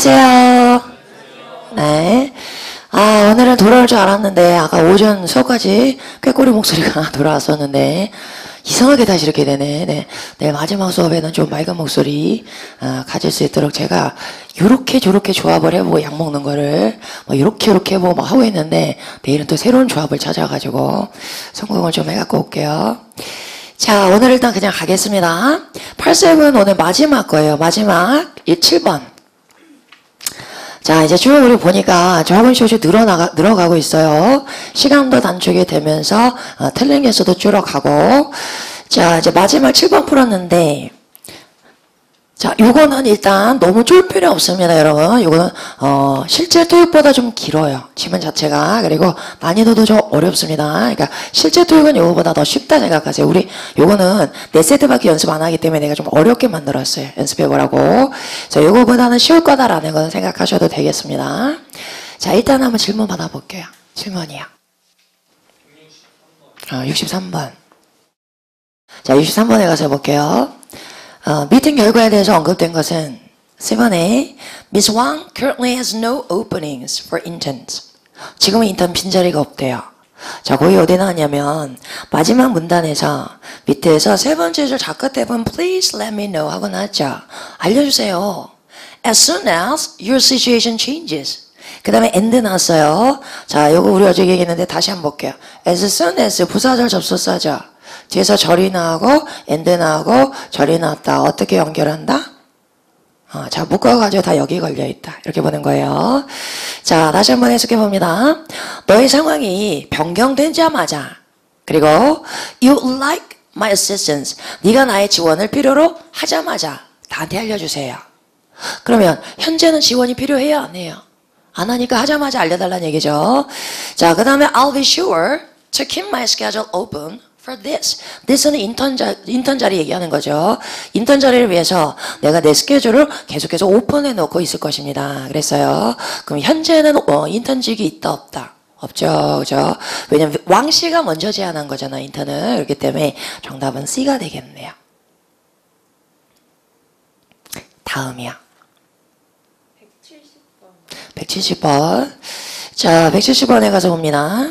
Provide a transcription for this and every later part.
안녕하세요. 네. 오늘은 돌아올 줄 알았는데, 아까 오전 수업까지 꾀꼬리 목소리가 돌아왔었는데, 이상하게 다시 이렇게 되네. 네. 내일 마지막 수업에는 좀 맑은 목소리, 가질 수 있도록 제가, 요렇게 저렇게 조합을 해보고 약 먹는 거를, 요렇게 뭐 하고 있는데, 내일은 또 새로운 조합을 찾아가지고, 성공을 좀 해갖고 올게요. 자, 오늘 일단 그냥 가겠습니다. 8셉은 오늘 마지막 거예요. 마지막, 7번. 자, 이제 쭉 우리 보니까 조금씩 늘어가고 있어요. 시간도 단축이 되면서, 틀린 개수도 줄어가고. 자, 이제 마지막 7번 풀었는데, 자, 요거는 일단 너무 쫄 필요 없습니다, 여러분. 요거는, 실제 토익보다 좀 길어요. 지문 자체가. 그리고 난이도도 좀 어렵습니다. 그러니까, 실제 토익은 요거보다 더 쉽다 생각하세요. 우리, 요거는 4세트밖에 연습 안 하기 때문에 내가 좀 어렵게 만들었어요. 연습해보라고. 자, 요거보다는 쉬울 거다라는 건 생각하셔도 되겠습니다. 자, 일단 한번 질문 받아볼게요. 질문이요. 63번. 자, 63번에 가서 해볼게요. 미팅 결과에 대해서 언급된 것은 7번에 Miss Wang currently has no openings for interns. 지금은 인턴 빈자리가 없대요. 자, 거기 어디 나왔냐면 마지막 문단에서 밑에서 세 번째 줄 작가대본 Please let me know 하고 나왔죠. 알려주세요. As soon as your situation changes. 그 다음에 and 나왔어요. 자, 요거 우리 어제 얘기했는데 다시 한번 볼게요. As soon as 부사절 접속사죠. 뒤에서 절이 나오고 and 나오고 절이 나왔다. 어떻게 연결한다? 자, 묶어가지고 다 여기 걸려있다. 이렇게 보는 거예요. 자, 다시 한번 해석해 봅니다. 너의 상황이 변경되자마자 그리고 you like my assistance. 네가 나의 지원을 필요로 하자마자 나한테 알려주세요. 그러면 현재는 지원이 필요해요? 안 해요? 안 하니까 하자마자 알려달라는 얘기죠. 자, 그 다음에 I'll be sure to keep my schedule open for this. this는 인턴 자리 얘기하는 거죠. 인턴 자리를 위해서 내가 내 스케줄을 계속해서 오픈해 놓고 있을 것입니다. 그랬어요. 그럼 현재는 인턴직이 있다 없다? 없죠. 그죠? 왜냐면 왕 씨가 먼저 제안한 거잖아, 인턴을. 그렇기 때문에 정답은 C가 되겠네요. 다음이요. 170번. 자, 170번에 가서 봅니다.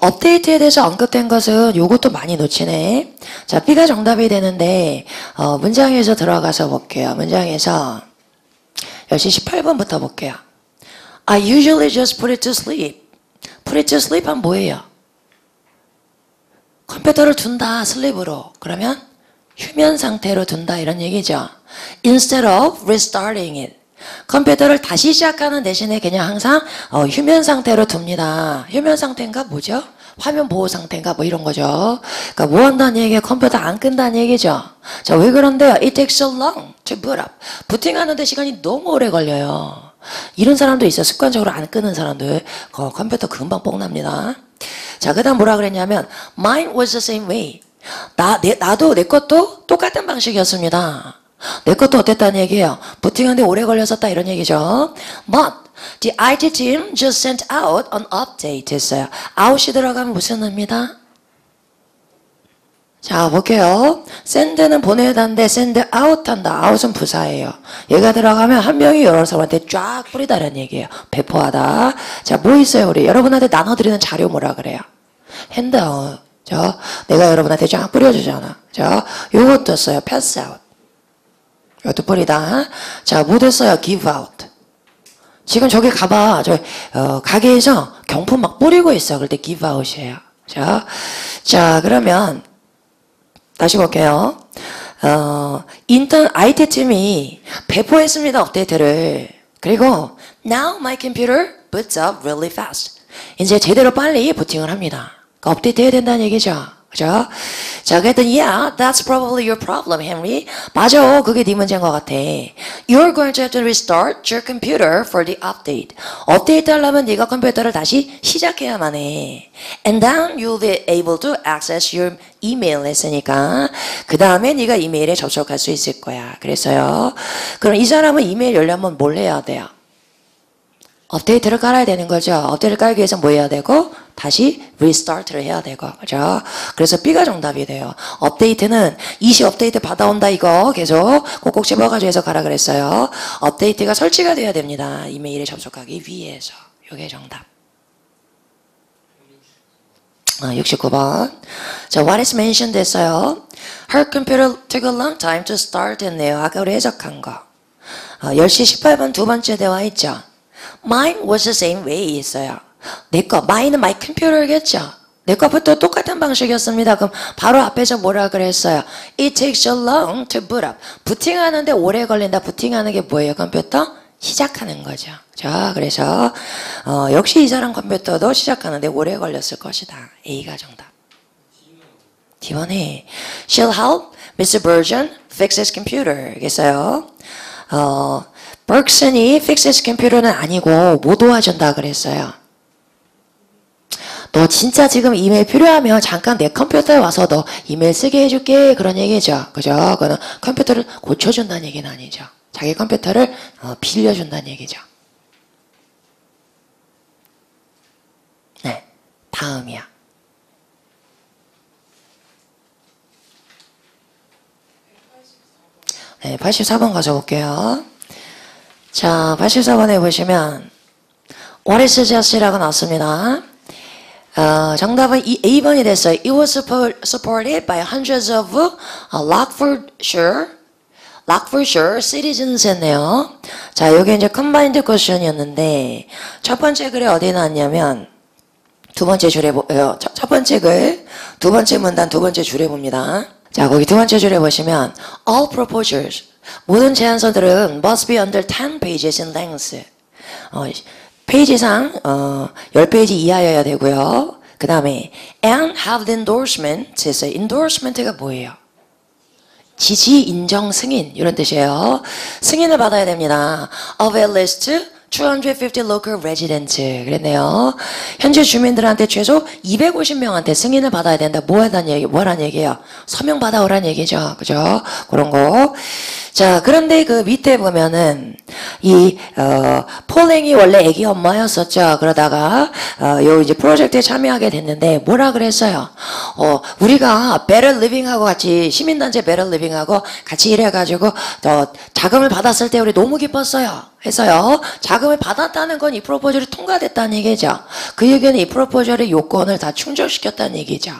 업데이트에 대해서 언급된 것은 요것도 많이 놓치네. 자, B가 정답이 되는데, 문장에서 들어가서 볼게요. 문장에서 10시 18번부터 볼게요. I usually just put it to sleep. put it to sleep 하면 뭐예요? 컴퓨터를 둔다, 슬립으로. 그러면 휴면 상태로 둔다, 이런 얘기죠. Instead of restarting it. 컴퓨터를 다시 시작하는 대신에 그냥 항상 휴면 상태로 둡니다. 휴면 상태인가 뭐죠? 화면 보호 상태인가 뭐 이런 거죠. 그러니까 뭐 한다는 얘기예요? 컴퓨터 안 끈다는 얘기죠. 자, 왜 그런데요? It takes so long to boot up. 부팅하는데 시간이 너무 오래 걸려요. 이런 사람도 있어요. 습관적으로 안 끄는 사람들. 컴퓨터 금방 뽕납니다. 자, 그 다음 뭐라 그랬냐면 Mine was the same way. 나도 내 것도 똑같은 방식이었습니다. 내 것도 어땠다는 얘기예요. 부팅하는데 오래 걸렸었다 이런 얘기죠. But the IT team just sent out an update 했어요. out이 들어가면 무슨 의미다? 자, 볼게요. send는 보내야 하는데 send out 한다. out은 부사예요. 얘가 들어가면 한 명이 여러 사람한테 쫙 뿌리다라는 얘기예요. 배포하다. 자, 뭐 있어요? 우리 여러분한테 나눠드리는 자료 뭐라 그래요? handout. 내가 여러분한테 쫙 뿌려주잖아. 요것도 써요. pass out. 이것도 뿌리다. 자, 뭐 됐어요? give out. 지금 저기 가봐. 가게에서 경품 막 뿌리고 있어. 그럴 때 give out이에요. 자, 그러면, 다시 볼게요. 인턴 IT 팀이 배포했습니다. 업데이트를. 그리고, now my computer boots up really fast. 이제 제대로 빨리 부팅을 합니다. 그러니까 업데이트 해야 된다는 얘기죠. 그죠? 자, 그랬더니 yeah, that's probably your problem, Henry. 맞아, 그게 네 문제인 것 같아. You're going to have to restart your computer for the update. 업데이트 하려면 네가 컴퓨터를 다시 시작해야만 해. And then you'll be able to access your email 했으니까 그 다음에 네가 이메일에 접속할 수 있을 거야. 그랬어요. 그럼 이 사람은 이메일 열려면 뭘 해야 돼요? 업데이트를 깔아야 되는 거죠. 업데이트를 깔기 위해서 뭐 해야 되고 다시 리스타트를 해야 되고 그죠? 그래서 B가 정답이 돼요. 업데이트는 이시 업데이트 받아온다 이거 계속 꼭꼭 집어가지고 해서 가라 그랬어요. 업데이트가 설치가 돼야 됩니다. 이메일에 접속하기 위해서. 이게 정답. 69번. 자, what is mentioned 됐어요. Her computer took a long time to start 했네요. 아까 우리 해석한 거. 10시 18분 두 번째 대화 있죠. Mine was the same way 있어요. 내 거, mine은 my computer겠죠. 내 거부터 똑같은 방식이었습니다. 그럼 바로 앞에서 뭐라 그랬어요? It takes so long to boot up. 부팅하는데 오래 걸린다. 부팅하는 게 뭐예요? 컴퓨터? 시작하는 거죠. 자, 그래서 역시 이 사람 컴퓨터도 시작하는데 오래 걸렸을 것이다. A가 정답. D번에 She'll help Mr. Burgeon fix his computer. 겠어요. 버그슨이 fix his computer는 아니고 뭐 도와준다 그랬어요. 너 진짜 지금 이메일 필요하면 잠깐 내 컴퓨터에 와서 너 이메일 쓰게 해줄게 그런 얘기죠. 그죠? 그거는 컴퓨터를 고쳐준다는 얘기는 아니죠. 자기 컴퓨터를 빌려준다는 얘기죠. 네, 다음이야. 네, 84번 가서 볼게요. 자, 84번에 보시면 What is suggested라고 나왔습니다. 정답은 A번이 됐어요. It was supported by hundreds of Rockfordshire citizens 했네요. 자, 여기 이제 combined question이었는데 첫 번째 글에 어디 나왔냐면 두 번째 줄에 첫 번째 글, 두 번째 문단, 두 번째 줄에 봅니다. 자, 거기 두 번째 줄에 보시면 all proposals 모든 제안서들은 must be under 10 pages in length. 페이지상 10페이지 이하여야 되고요. 그 다음에 and have the endorsement. endorsement가 뭐예요? 지지, 인정, 승인 이런 뜻이에요. 승인을 받아야 됩니다. of at least 250 local residents 그랬네요. 현재 주민들한테 최소 250명한테 승인을 받아야 된다. 뭐란 얘기예요? 서명 받아오란 얘기죠. 그죠? 그런 거. 자, 그런데 그 밑에 보면은 이 폴랭이 원래 애기 엄마였었죠. 그러다가 요 이제 프로젝트에 참여하게 됐는데 뭐라 그랬어요? 우리가 Better Living하고 같이 시민단체 Better Living하고 같이 일해가지고 자금을 받았을 때 우리 너무 기뻤어요. 해서요. 자금을 받았다는 건 이 프로포절이 통과됐다는 얘기죠. 그 얘기는 이 프로포절의 요건을 다 충족시켰다는 얘기죠.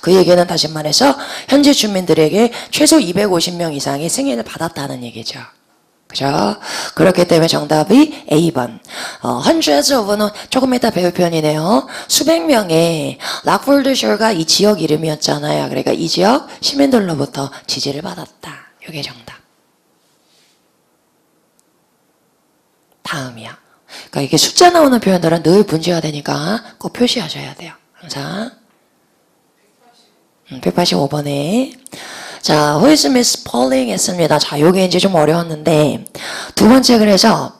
그 얘기는 다시 말해서 현지 주민들에게 최소 250명 이상의 승인을 받았다는 얘기죠. 그죠? 그렇기 때문에 정답이 A번. hundreds of는 조금 이따 배울 표현이네요. 수백 명의 락폴드셔가 이 지역 이름이었잖아요. 그러니까 이 지역 시민들로부터 지지를 받았다. 이게 정답. 다음이야. 그러니까 이게 숫자 나오는 표현들은 늘 문제화되니까 꼭 표시하셔야 돼요. 항상. 185번에 자, who is Miss Pauling 했습니다. 자, 요게 이제 좀 어려웠는데 두 번째 그래서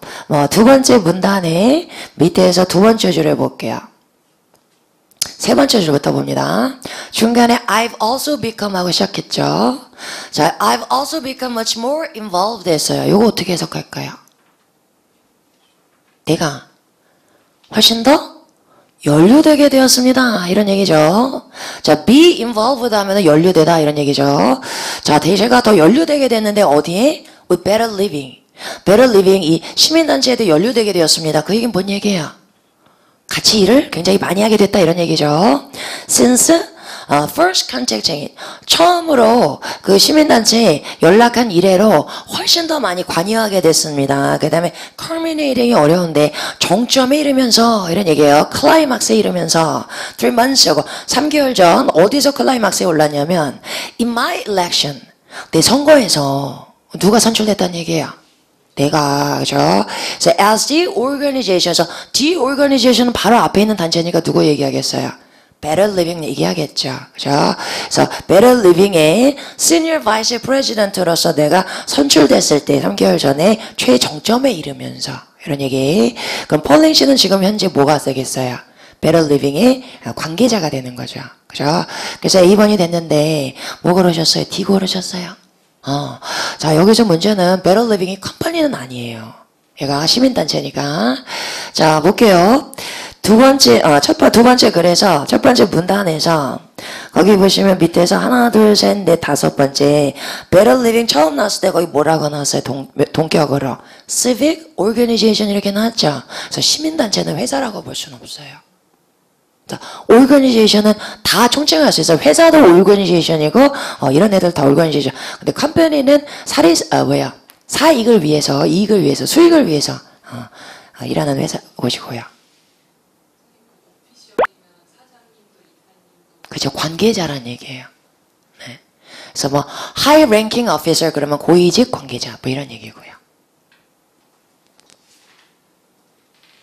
두 번째 문단에 밑에서 두 번째 줄을 볼게요. 세 번째 줄부터 봅니다. 중간에 I've also become 하고 시작했죠. 자, I've also become much more involved 했어요. 요거 어떻게 해석할까요? 내가 훨씬 더 연루되게 되었습니다. 이런 얘기죠. 자, be involved 하면 연루되다 이런 얘기죠. 자, 제가 더 연루되게 됐는데 어디에? With better living. better living 이 시민단체에도 연루되게 되었습니다. 그 얘기는 뭔 얘기예요? 같이 일을 굉장히 많이 하게 됐다 이런 얘기죠. Since first contact change. 처음으로 그 시민단체에 연락한 이래로 훨씬 더 많이 관여하게 됐습니다. 그 다음에 culminating이 어려운데 정점에 이르면서 이런 얘기예요. 클라이막스에 이르면서 3 months ago 3개월 전 어디서 클라이막스에 올랐냐면 in my election 내 선거에서 누가 선출됐다는 얘기예요? 내가 그죠? 그래서 as the organization, the organization은 바로 앞에 있는 단체니까 누구 얘기하겠어요? Better Living 얘기하겠죠. 그죠? 그래서 Better Living의 Senior Vice President로서 내가 선출됐을 때 3개월 전에 최정점에 이르면서 이런 얘기. 그럼 폴링 씨는 지금 현재 뭐가 되겠어요? Better Living의 관계자가 되는 거죠. 그죠? 그래서 A번이 됐는데 뭐 고르셨어요? D 고르셨어요? 자, 여기서 문제는 Better Living이 컴퍼니는 아니에요. 얘가 시민단체니까. 자, 볼게요. 두 번째 그래서 첫 번째 문단에서 거기 보시면 밑에서 하나, 둘, 셋, 넷, 다섯 번째 Better Living 처음 나왔을 때 거기 뭐라고 나왔어요? 동격으로 Civic Organization 이렇게 나왔죠. 그래서 시민단체는 회사라고 볼 수는 없어요. Organization은 다 총칭할 수 있어요. 회사도 Organization이고 이런 애들 다 Organization. 근데 컴퍼니는 사익을 위해서, 이익을 위해서, 수익을 위해서 일하는 회사 곳이고요. 그죠? 관계자란 얘기예요. 네. 그래서 뭐 high ranking officer 그러면 고위직 관계자 뭐 이런 얘기고요.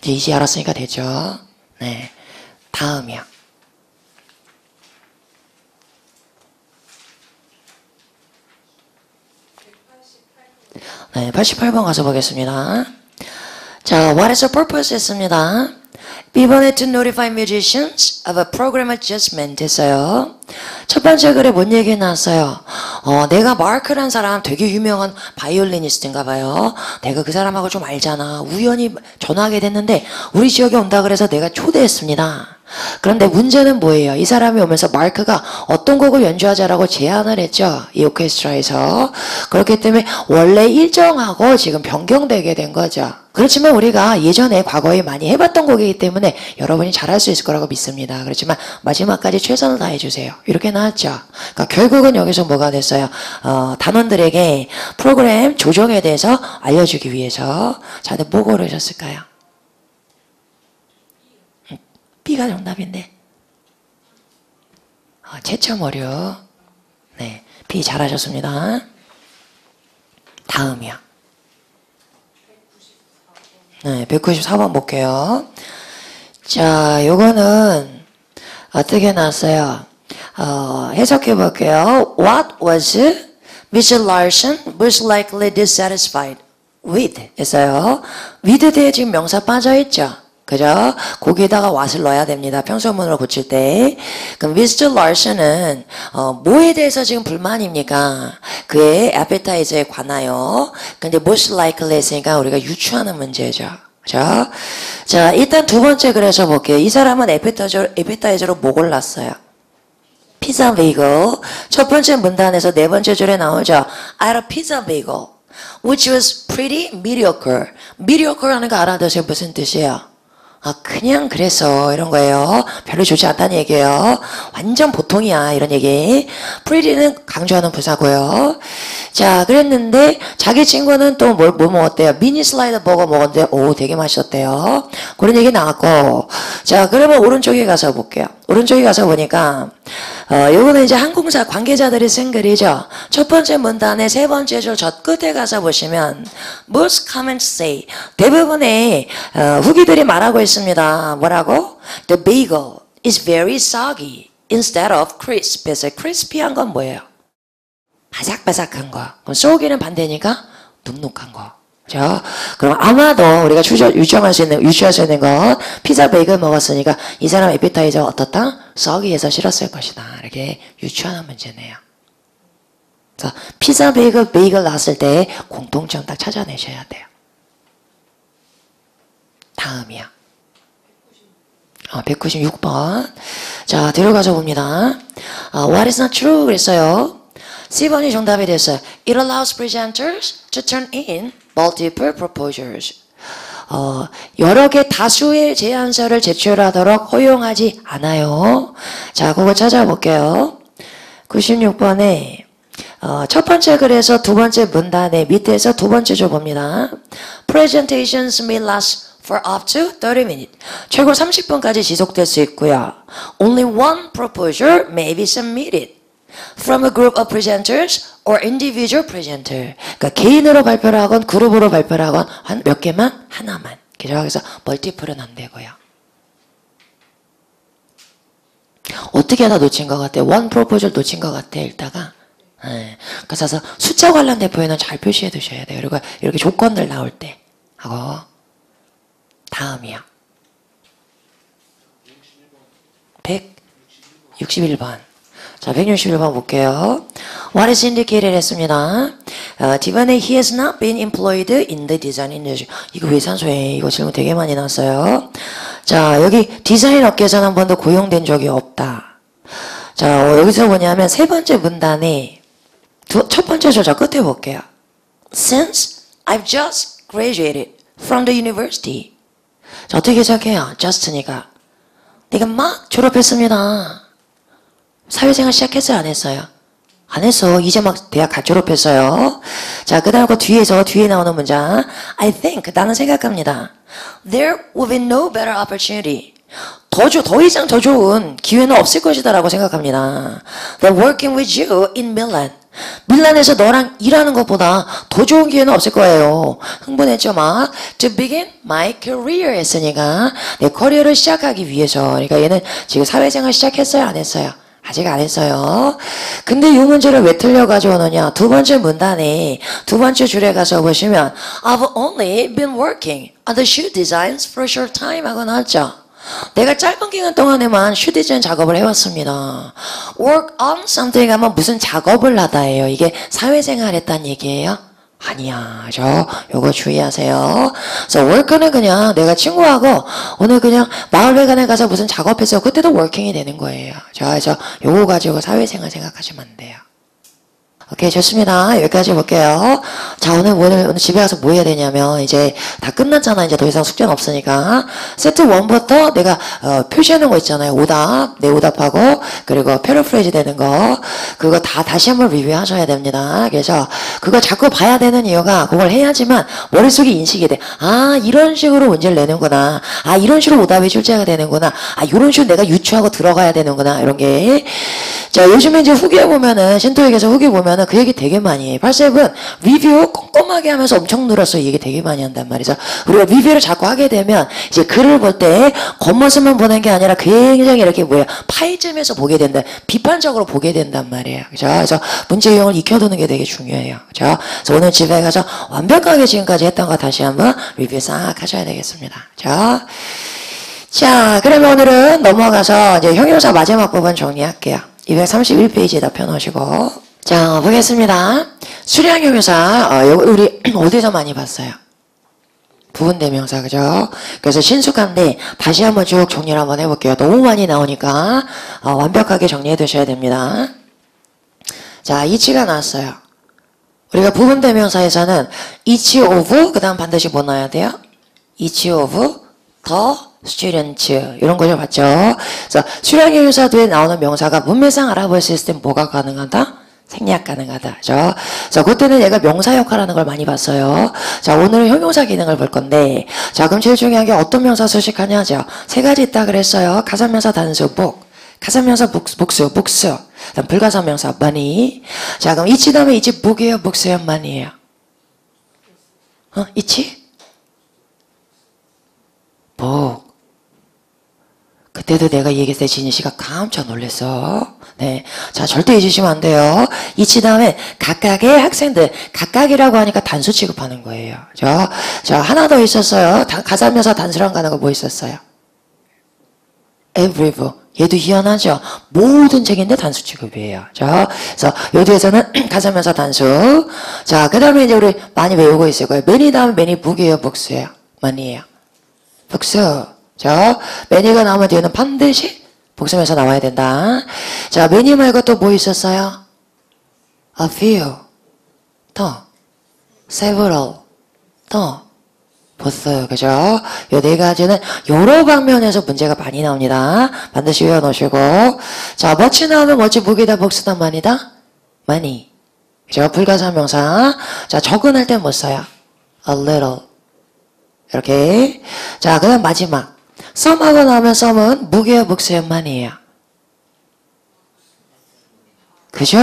이제 알았으니까 되죠? 네. 다음이요. 네, 88번 가서 보겠습니다. 자, what is the purpose 했습니다. B번에 to notify musicians of a program adjustment 했어요. 첫 번째 글에 뭔 얘기 나왔어요? 내가 마크란 사람 되게 유명한 바이올리니스트인가 봐요. 내가 그 사람하고 좀 알잖아. 우연히 전화하게 됐는데 우리 지역에 온다 그래서 내가 초대했습니다. 그런데 문제는 뭐예요? 이 사람이 오면서 마크가 어떤 곡을 연주하자라고 제안을 했죠. 이 오케스트라에서. 그렇기 때문에 원래 일정하고 지금 변경되게 된 거죠. 그렇지만 우리가 예전에 과거에 많이 해봤던 곡이기 때문에 여러분이 잘할 수 있을 거라고 믿습니다. 그렇지만 마지막까지 최선을 다해주세요. 이렇게 나왔죠. 그러니까 결국은 여기서 뭐가 됐어요? 단원들에게 프로그램 조정에 대해서 알려주기 위해서. 자, 근데 뭐 고르셨을까요? B가 정답인데. 채점 어려. 네, B 잘하셨습니다. 다음이요. 네, 194번 볼게요. 자, 요거는 어떻게 나왔어요? 해석해 볼게요. What was Mr. Larson most likely dissatisfied with? 했어요. with 뒤에 지금 명사 빠져있죠? 그죠? 거기에다가 what을 넣어야 됩니다. 평소문으로 고칠 때. 그럼 Mr. Larson은 뭐에 대해서 지금 불만입니까? 그의 appetize에 관하여. 근데 most likely 했으니까 우리가 유추하는 문제죠. 그죠? 자, 일단 두 번째 그래서 볼게요. 이 사람은 appetize로 뭐 골랐어요? 피자 베이글. 첫 번째 문단에서 네 번째 줄에 나오죠. I had a pizza bagel, which was pretty mediocre. mediocre라는 거 알아두세요. 무슨 뜻이에요? 그냥 그래서 이런 거예요. 별로 좋지 않다는 얘기예요. 완전 보통이야 이런 얘기. pretty는 강조하는 부사고요. 자, 그랬는데 자기 친구는 또 뭐 먹었대요? 미니 슬라이더 버거 먹었는데 오 되게 맛있었대요. 그런 얘기 나왔고. 자, 그러면 오른쪽에 가서 볼게요. 오른쪽에 가서 보니까 요거는 이제 항공사 관계자들이 쓴 글이죠. 첫 번째 문단의 세 번째 줄 저 끝에 가서 보시면 most comments say 대부분의 후기들이 말하고 있습니다. 뭐라고? The bagel is very soggy instead of crisp. 그래서 crispy한 건 뭐예요? 바삭바삭한 거. 그럼 soggy는 반대니까 눅눅한 거. 그죠? 그럼 아마도 우리가 유추할 수 있는 건 피자 베이글 먹었으니까 이 사람 에피타이저가 어떻다? soggy해서 싫었을 것이다. 이렇게 유추하는 문제네요. 그래서 피자 베이글 나왔을 때 공통점 딱 찾아내셔야 돼요. 다음이요. 196번. 자, 들어가서 봅니다. What is not true? 그랬어요. C번이 정답이 됐어요. It allows presenters to turn in multiple proposals. 여러 개 다수의 제안서를 제출하도록 허용하지 않아요. 자, 그거 찾아볼게요. 96번에 첫 번째 글에서 두 번째 문단의 밑에서 두 번째 줄 봅니다. Presentations may last for up to 30 minutes. 최고 30분까지 지속될 수 있고요. Only one proposal may be submitted from a group of presenters or individual presenter. 그러니까 개인으로 발표를 하건 그룹으로 발표를 하건 몇 개만? 하나만. 그래서 멀티플은 안 되고요. 어떻게 하다 놓친 것 같아요? 원 프로포절 놓친 것 같아요. 읽다가. 네. 그래서 숫자 관련된 표현은 잘 표시해 두셔야 돼요. 그리고 이렇게 조건들 나올 때 하고. 다음이요. 161번. 자, 161번 볼게요. What is indicated 했습니다. 디반에 he has not been employed in the design industry. 이거 왜 산소해? 이거 질문 되게 많이 나왔어요. 자, 여기 디자인 업계에서는 한 번도 고용된 적이 없다. 자, 여기서 뭐냐면 세 번째 문단에 첫 번째 절차 끝에 볼게요. Since I've just graduated from the university. 자, 어떻게 시작해요? just니까. 내가 막 졸업했습니다. 사회생활 시작했어요? 안 했어요? 안 했어. 이제 막 대학 갓 졸업했어요. 자, 그 다음 거 뒤에 나오는 문장. I think, 나는 생각합니다. There will be no better opportunity. 더 이상 더 좋은 기회는 없을 것이다 라고 생각합니다. Than working with you in Milan. 밀란에서 너랑 일하는 것보다 더 좋은 기회는 없을 거예요. 흥분했죠, 막. To begin my career 했으니까 내 커리어를 시작하기 위해서. 그러니까 얘는 지금 사회생활 시작했어요, 안 했어요? 아직 안 했어요. 근데 이 문제를 왜 틀려 가져오느냐? 두 번째 문단에 두 번째 줄에 가서 보시면 I've only been working on the shoe designs for a short time 하고 나왔죠. 내가 짧은 기간 동안에만 슈 디자인 작업을 해왔습니다. Work on something 하면 무슨 작업을 하다예요. 이게 사회생활 했다는 얘기예요? 아니야. 요거 주의하세요. 그래서 work는 그냥 내가 친구하고 오늘 그냥 마을회관에 가서 무슨 작업했어요. 그때도 working이 되는 거예요. 그래서 요거 가지고 사회생활 생각하시면 안 돼요. 오케이, 좋습니다. 여기까지 볼게요. 자, 오늘 집에 가서 뭐 해야 되냐면, 이제 다 끝났잖아. 이제 더 이상 숙제는 없으니까. 세트 1부터 내가, 표시하는 거 있잖아요. 오답, 내 오답하고, 그리고 패러프레이즈 되는 거. 그거 다 다시 한번 리뷰하셔야 됩니다. 그래서, 그거 자꾸 봐야 되는 이유가, 그걸 해야지만, 머릿속에 인식이 돼. 아, 이런 식으로 문제를 내는구나. 아, 이런 식으로 오답이 출제가 되는구나. 아, 이런 식으로 내가 유추하고 들어가야 되는구나. 이런 게. 자, 요즘에 이제 후기에 보면은, 신토익에서 후기 보면은 그 얘기 되게 많이 해. 87 리뷰 꼼꼼하게 하면서 엄청 늘었어. 이 얘기 되게 많이 한단 말이죠. 우리가 리뷰를 자꾸 하게 되면 이제 글을 볼 때 겉모습만 보는 게 아니라 굉장히 이렇게 파이점에서 보게 된다. 비판적으로 보게 된단 말이에요. 그죠? 그래서 문제 유형을 익혀두는 게 되게 중요해요. 그죠? 그래서 오늘 집에 가서 완벽하게 지금까지 했던 거 다시 한번 리뷰 싹 하셔야 되겠습니다. 자, 그러면 오늘은 넘어가서 이제 형용사 마지막 부분 정리할게요. 231페이지에다 펴놓으시고. 자, 보겠습니다. 수량형용사, 우리 어디서 많이 봤어요? 부분대명사, 그죠? 그래서 신숙한데, 다시 한번 쭉 정리를 한번 해볼게요. 너무 많이 나오니까, 완벽하게 정리해 두셔야 됩니다. 자, each가 나왔어요. 우리가 부분대명사에서는 each of, 그 다음 반드시 뭐 넣어야 돼요? each of the students 이런 거 좀 봤죠? 그래서 수량형용사도에 나오는 명사가 문맥상 알아볼 수 있을 땐 뭐가 가능하다? 생략 가능하다. 그죠? 자, 그때는 얘가 명사 역할하는 걸 많이 봤어요. 자, 오늘은 형용사 기능을 볼 건데, 자, 그럼 제일 중요한 게 어떤 명사 수식하냐죠? 세 가지 있다 그랬어요. 가산명사 단수, 복. 가산명사 복수, 복수. 그다음 불가산명사 많이. 자, 그럼 이치 다음에 이치 복이에요, 복수예요, 많이에요? 이치? 복. 그때도 내가 얘기했을 때 진희 씨가 깜짝 놀랐어. 네. 자, 절대 잊으시면 안 돼요. 이치 다음에 각각의 학생들, 각각이라고 하니까 단수 취급하는 거예요. 자, 하나 더 있었어요. 가산명사 단수랑 가는 거 뭐 있었어요? every. 얘도 희한하죠. 모든 책인데 단수 취급이에요. 그래서 여기에서는 가산명사 단수. 자, 그 다음에 이제 우리 많이 외우고 있을 거예요. many 다음에 many 복이에요, 복수예요? 많이에요? 복수. 자, many가 나오면 뒤에는 반드시 복수명사 나와야 된다. 자, many 말고 또 뭐 있었어요? a few. 더. several. 더. both. 그죠? 요 네 가지는 여러 방면에서 문제가 많이 나옵니다. 반드시 외워놓으시고. 자, much 나오면 much 복이다, 복수다, 많이다? 많이. 그죠? 불가사명사. 자, 적은할 땐 뭐 써요? a little. 이렇게. 자, 그 다음 마지막. some하고 나오면 some은 무게요, 복수요, 많이에요? 그죠?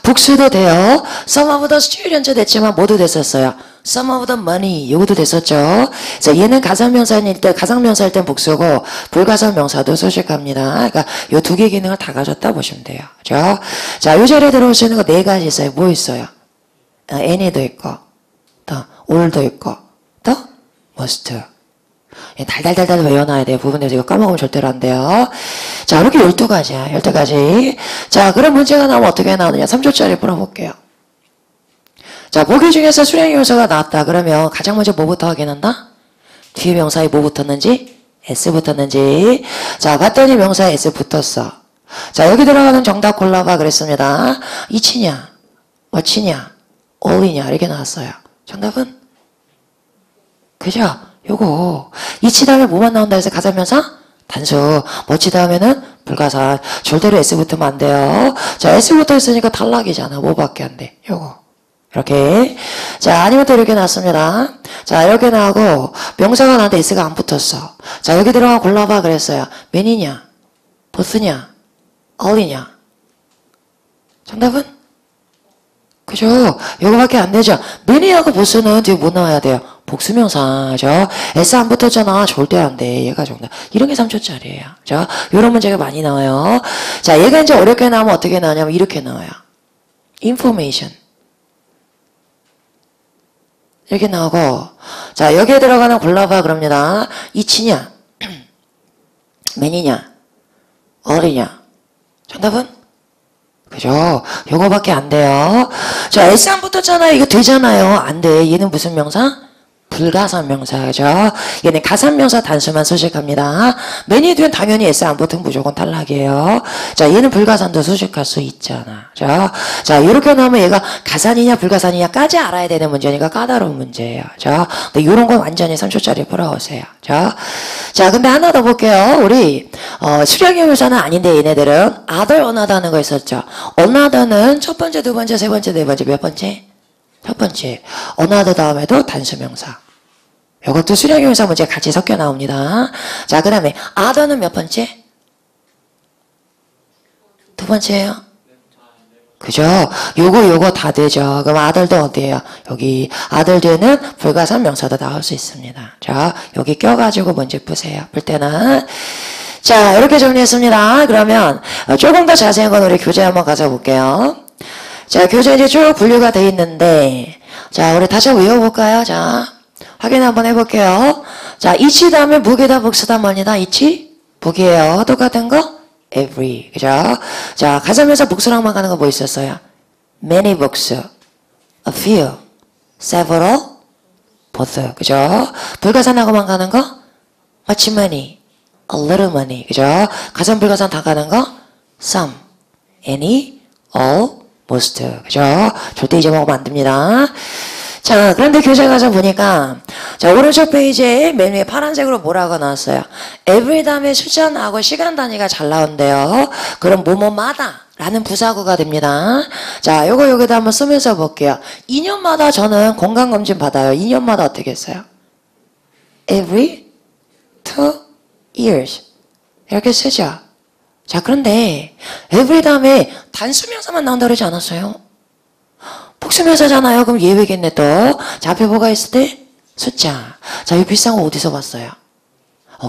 복수도 돼요. some of the students 됐지만 모두 됐었어요. some of the money 요것도 됐었죠. 그래서 얘는 가산명사일 때, 가상명사일 땐 복수고 불가산명사도 수식합니다. 그러니까 요 두 개 기능을 다 가졌다 보시면 돼요. 그죠? 자, 요 자리에 들어올 수 있는 거 네 가지 있어요. 뭐 있어요? any도 있고, 또 all도 있고, 또 must. 달달달달 외워놔야 돼요. 부분에서 이거 까먹으면 절대로 안 돼요. 자, 이렇게 12가지야. 12가지. 자, 그런 문제가 나오면 어떻게 나오느냐. 3초짜리 풀어볼게요. 자, 보기 중에서 수량의 명사가 나왔다. 그러면 가장 먼저 뭐부터 확인한다? 뒤에 명사에 뭐 붙었는지? S 붙었는지. 자, 봤더니 명사에 S 붙었어. 자, 여기 들어가는 정답 골라봐 그랬습니다. 이치냐, 뭐치냐, all이냐 이렇게 나왔어요. 정답은? 그죠? 요거 이치 다음에 뭐만 나온다 해서 가사명사? 단수. 뭐치 다음에는 불가산. 절대로 S 붙으면 안 돼요. 자, S 붙어 있으니까 탈락이잖아. 뭐밖에 안 돼. 요거 이렇게. 자, 아니면 또 이렇게 나왔습니다. 자, 이렇게 나오고 명사가 나왔는데 S가 안 붙었어. 자, 여기 들어가 골라봐 그랬어요. 맨이냐, 보스냐, all이냐. 정답은? 그죠? 요거밖에 안 되죠. 맨이하고 보스는 뒤에 뭐 나와야 돼요? 복수명사죠. S 안 붙었잖아. 절대 안 돼. 얘가 정답. 이런 게 3초짜리예요. 자, 요런 문제가 많이 나와요. 자, 얘가 이제 어렵게 나오면 어떻게 나오냐면 이렇게 나와요. information. 이렇게 나오고, 자, 여기에 들어가는 골라봐 그럽니다. 이치냐, 맨이냐, 어리냐. 정답은? 그죠? 요거밖에 안 돼요. 자, S 안 붙었잖아요. 이거 되잖아요. 안 돼. 얘는 무슨 명사? 불가산 명사죠. 얘는 가산 명사 단수만 수식합니다. 맨이 뒤엔 당연히 S 안 붙으면 무조건 탈락이에요. 자, 얘는 불가산도 수식할 수 있잖아. 자, 이렇게 나오면 얘가 가산이냐 불가산이냐까지 알아야 되는 문제니까 까다로운 문제예요. 자, 근데 이런 건 완전히 3초짜리 풀어오세요. 자, 근데 하나 더 볼게요. 우리 수량형 명사는 아닌데 얘네들은 other, another 하는 거 있었죠. another는 첫 번째, 두 번째, 세 번째, 네 번째, 몇 번째? 첫 번째. another 다음에도 단수명사. 이것도 수량형 명사 문제 같이 섞여 나옵니다. 자, 그 다음에 other는 몇 번째? 두 번째예요. 그죠? 요거 다 되죠. 그럼 other도 어디예요? 여기 other 뒤에는 불가산 명사도 나올 수 있습니다. 자, 여기 껴가지고 문제 푸세요. 풀 때는. 자, 이렇게 정리했습니다. 그러면 조금 더 자세한 건 우리 교재 한번 가서 볼게요. 자, 교재 이제 쭉 분류가 돼 있는데, 자, 우리 다시 한번 외워볼까요? 자, 확인 한번 해볼게요. 자, 이치 다음에 무게다, 복수다, 뭐니다? 이치? 복이에요. 똑같은 거? every. 그죠? 자, 가사면서 복수랑만 가는 거 뭐 있었어요? many books, a few, several, both. 그죠? 불가산하고만 가는 거? much money, a little money. 그죠? 가산, 불가산 다 가는 거? some, any, all, most. 그죠? 절대 잊어먹으면 안 됩니다. 자, 그런데 교재 가서 보니까, 자, 오른쪽 페이지에 맨 위에 파란색으로 뭐라고 나왔어요? every 다음에 숫자 나오고 시간 단위가 잘 나온대요. 그럼 뭐뭐마다 라는 부사구가 됩니다. 자, 요거 여기다 한번 쓰면서 볼게요. 2년마다 저는 건강검진 받아요. 2년마다 어떻게 했어요? every 2 years. 이렇게 쓰죠. 자, 그런데 every 다음에 단수명사만 나온다고 그러지 않았어요? 복수명사잖아요. 그럼 예외겠네 또. 자, 앞에 뭐가 있을 때? 숫자. 자, 이 비싼 거 어디서 봤어요?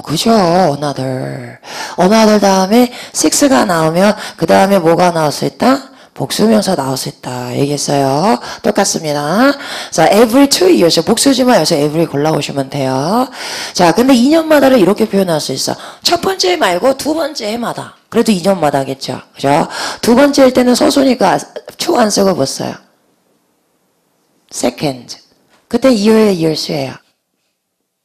그죠. another. another 다음에 6가 나오면 그 다음에 뭐가 나올 수 있다? 복수명사 나올 수 있다. 얘기했어요. 똑같습니다. 자, every 2 years. 복수지만 여기서 every 골라오시면 돼요. 자, 근데 2년마다를 이렇게 표현할 수 있어. 첫 번째 말고 두 번째 해마다. 그래도 2년마다겠죠. 그죠? 두 번째일 때는 소수니까 2 안 쓰고 못 써요. second. 그때 years예요.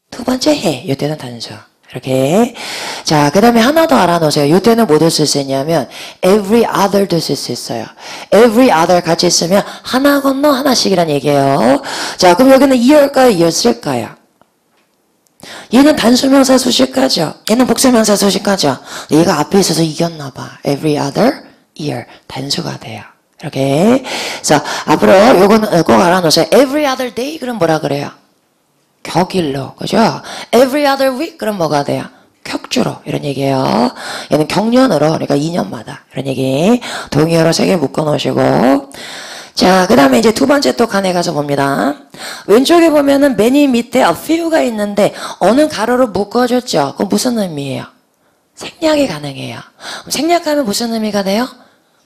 두 번째 해. 이때는 단수. 이렇게. 자, 그 다음에 하나 더 알아놓으세요. 이때는 뭐를 쓸 수 있냐면 every other도 쓸 수 있어요. every other 같이 쓰면 하나 건너 하나씩이란 얘기예요. 자, 그럼 여기는 year일까요? years일까요? 얘는 단수명사 수식하죠. 얘는 복수명사 수식하죠. 얘가 앞에 있어서 이겼나 봐. every other year. 단수가 돼요. 이렇게. 그래서 앞으로 요거는 꼭 알아놓으세요. every other day 그럼 뭐라 그래요? 격일로. 그죠? every other week 그럼 뭐가 돼요? 격주로. 이런 얘기예요. 얘는 경년으로. 그러니까 2년마다. 이런 얘기. 동의어로 3개 묶어 놓으시고. 자, 그 다음에 이제 두 번째 또 칸에 가서 봅니다. 왼쪽에 보면은 many 밑에 a few가 있는데 어느 가로로 묶어줬죠. 그건 무슨 의미예요? 생략이 가능해요. 그럼 생략하면 무슨 의미가 돼요?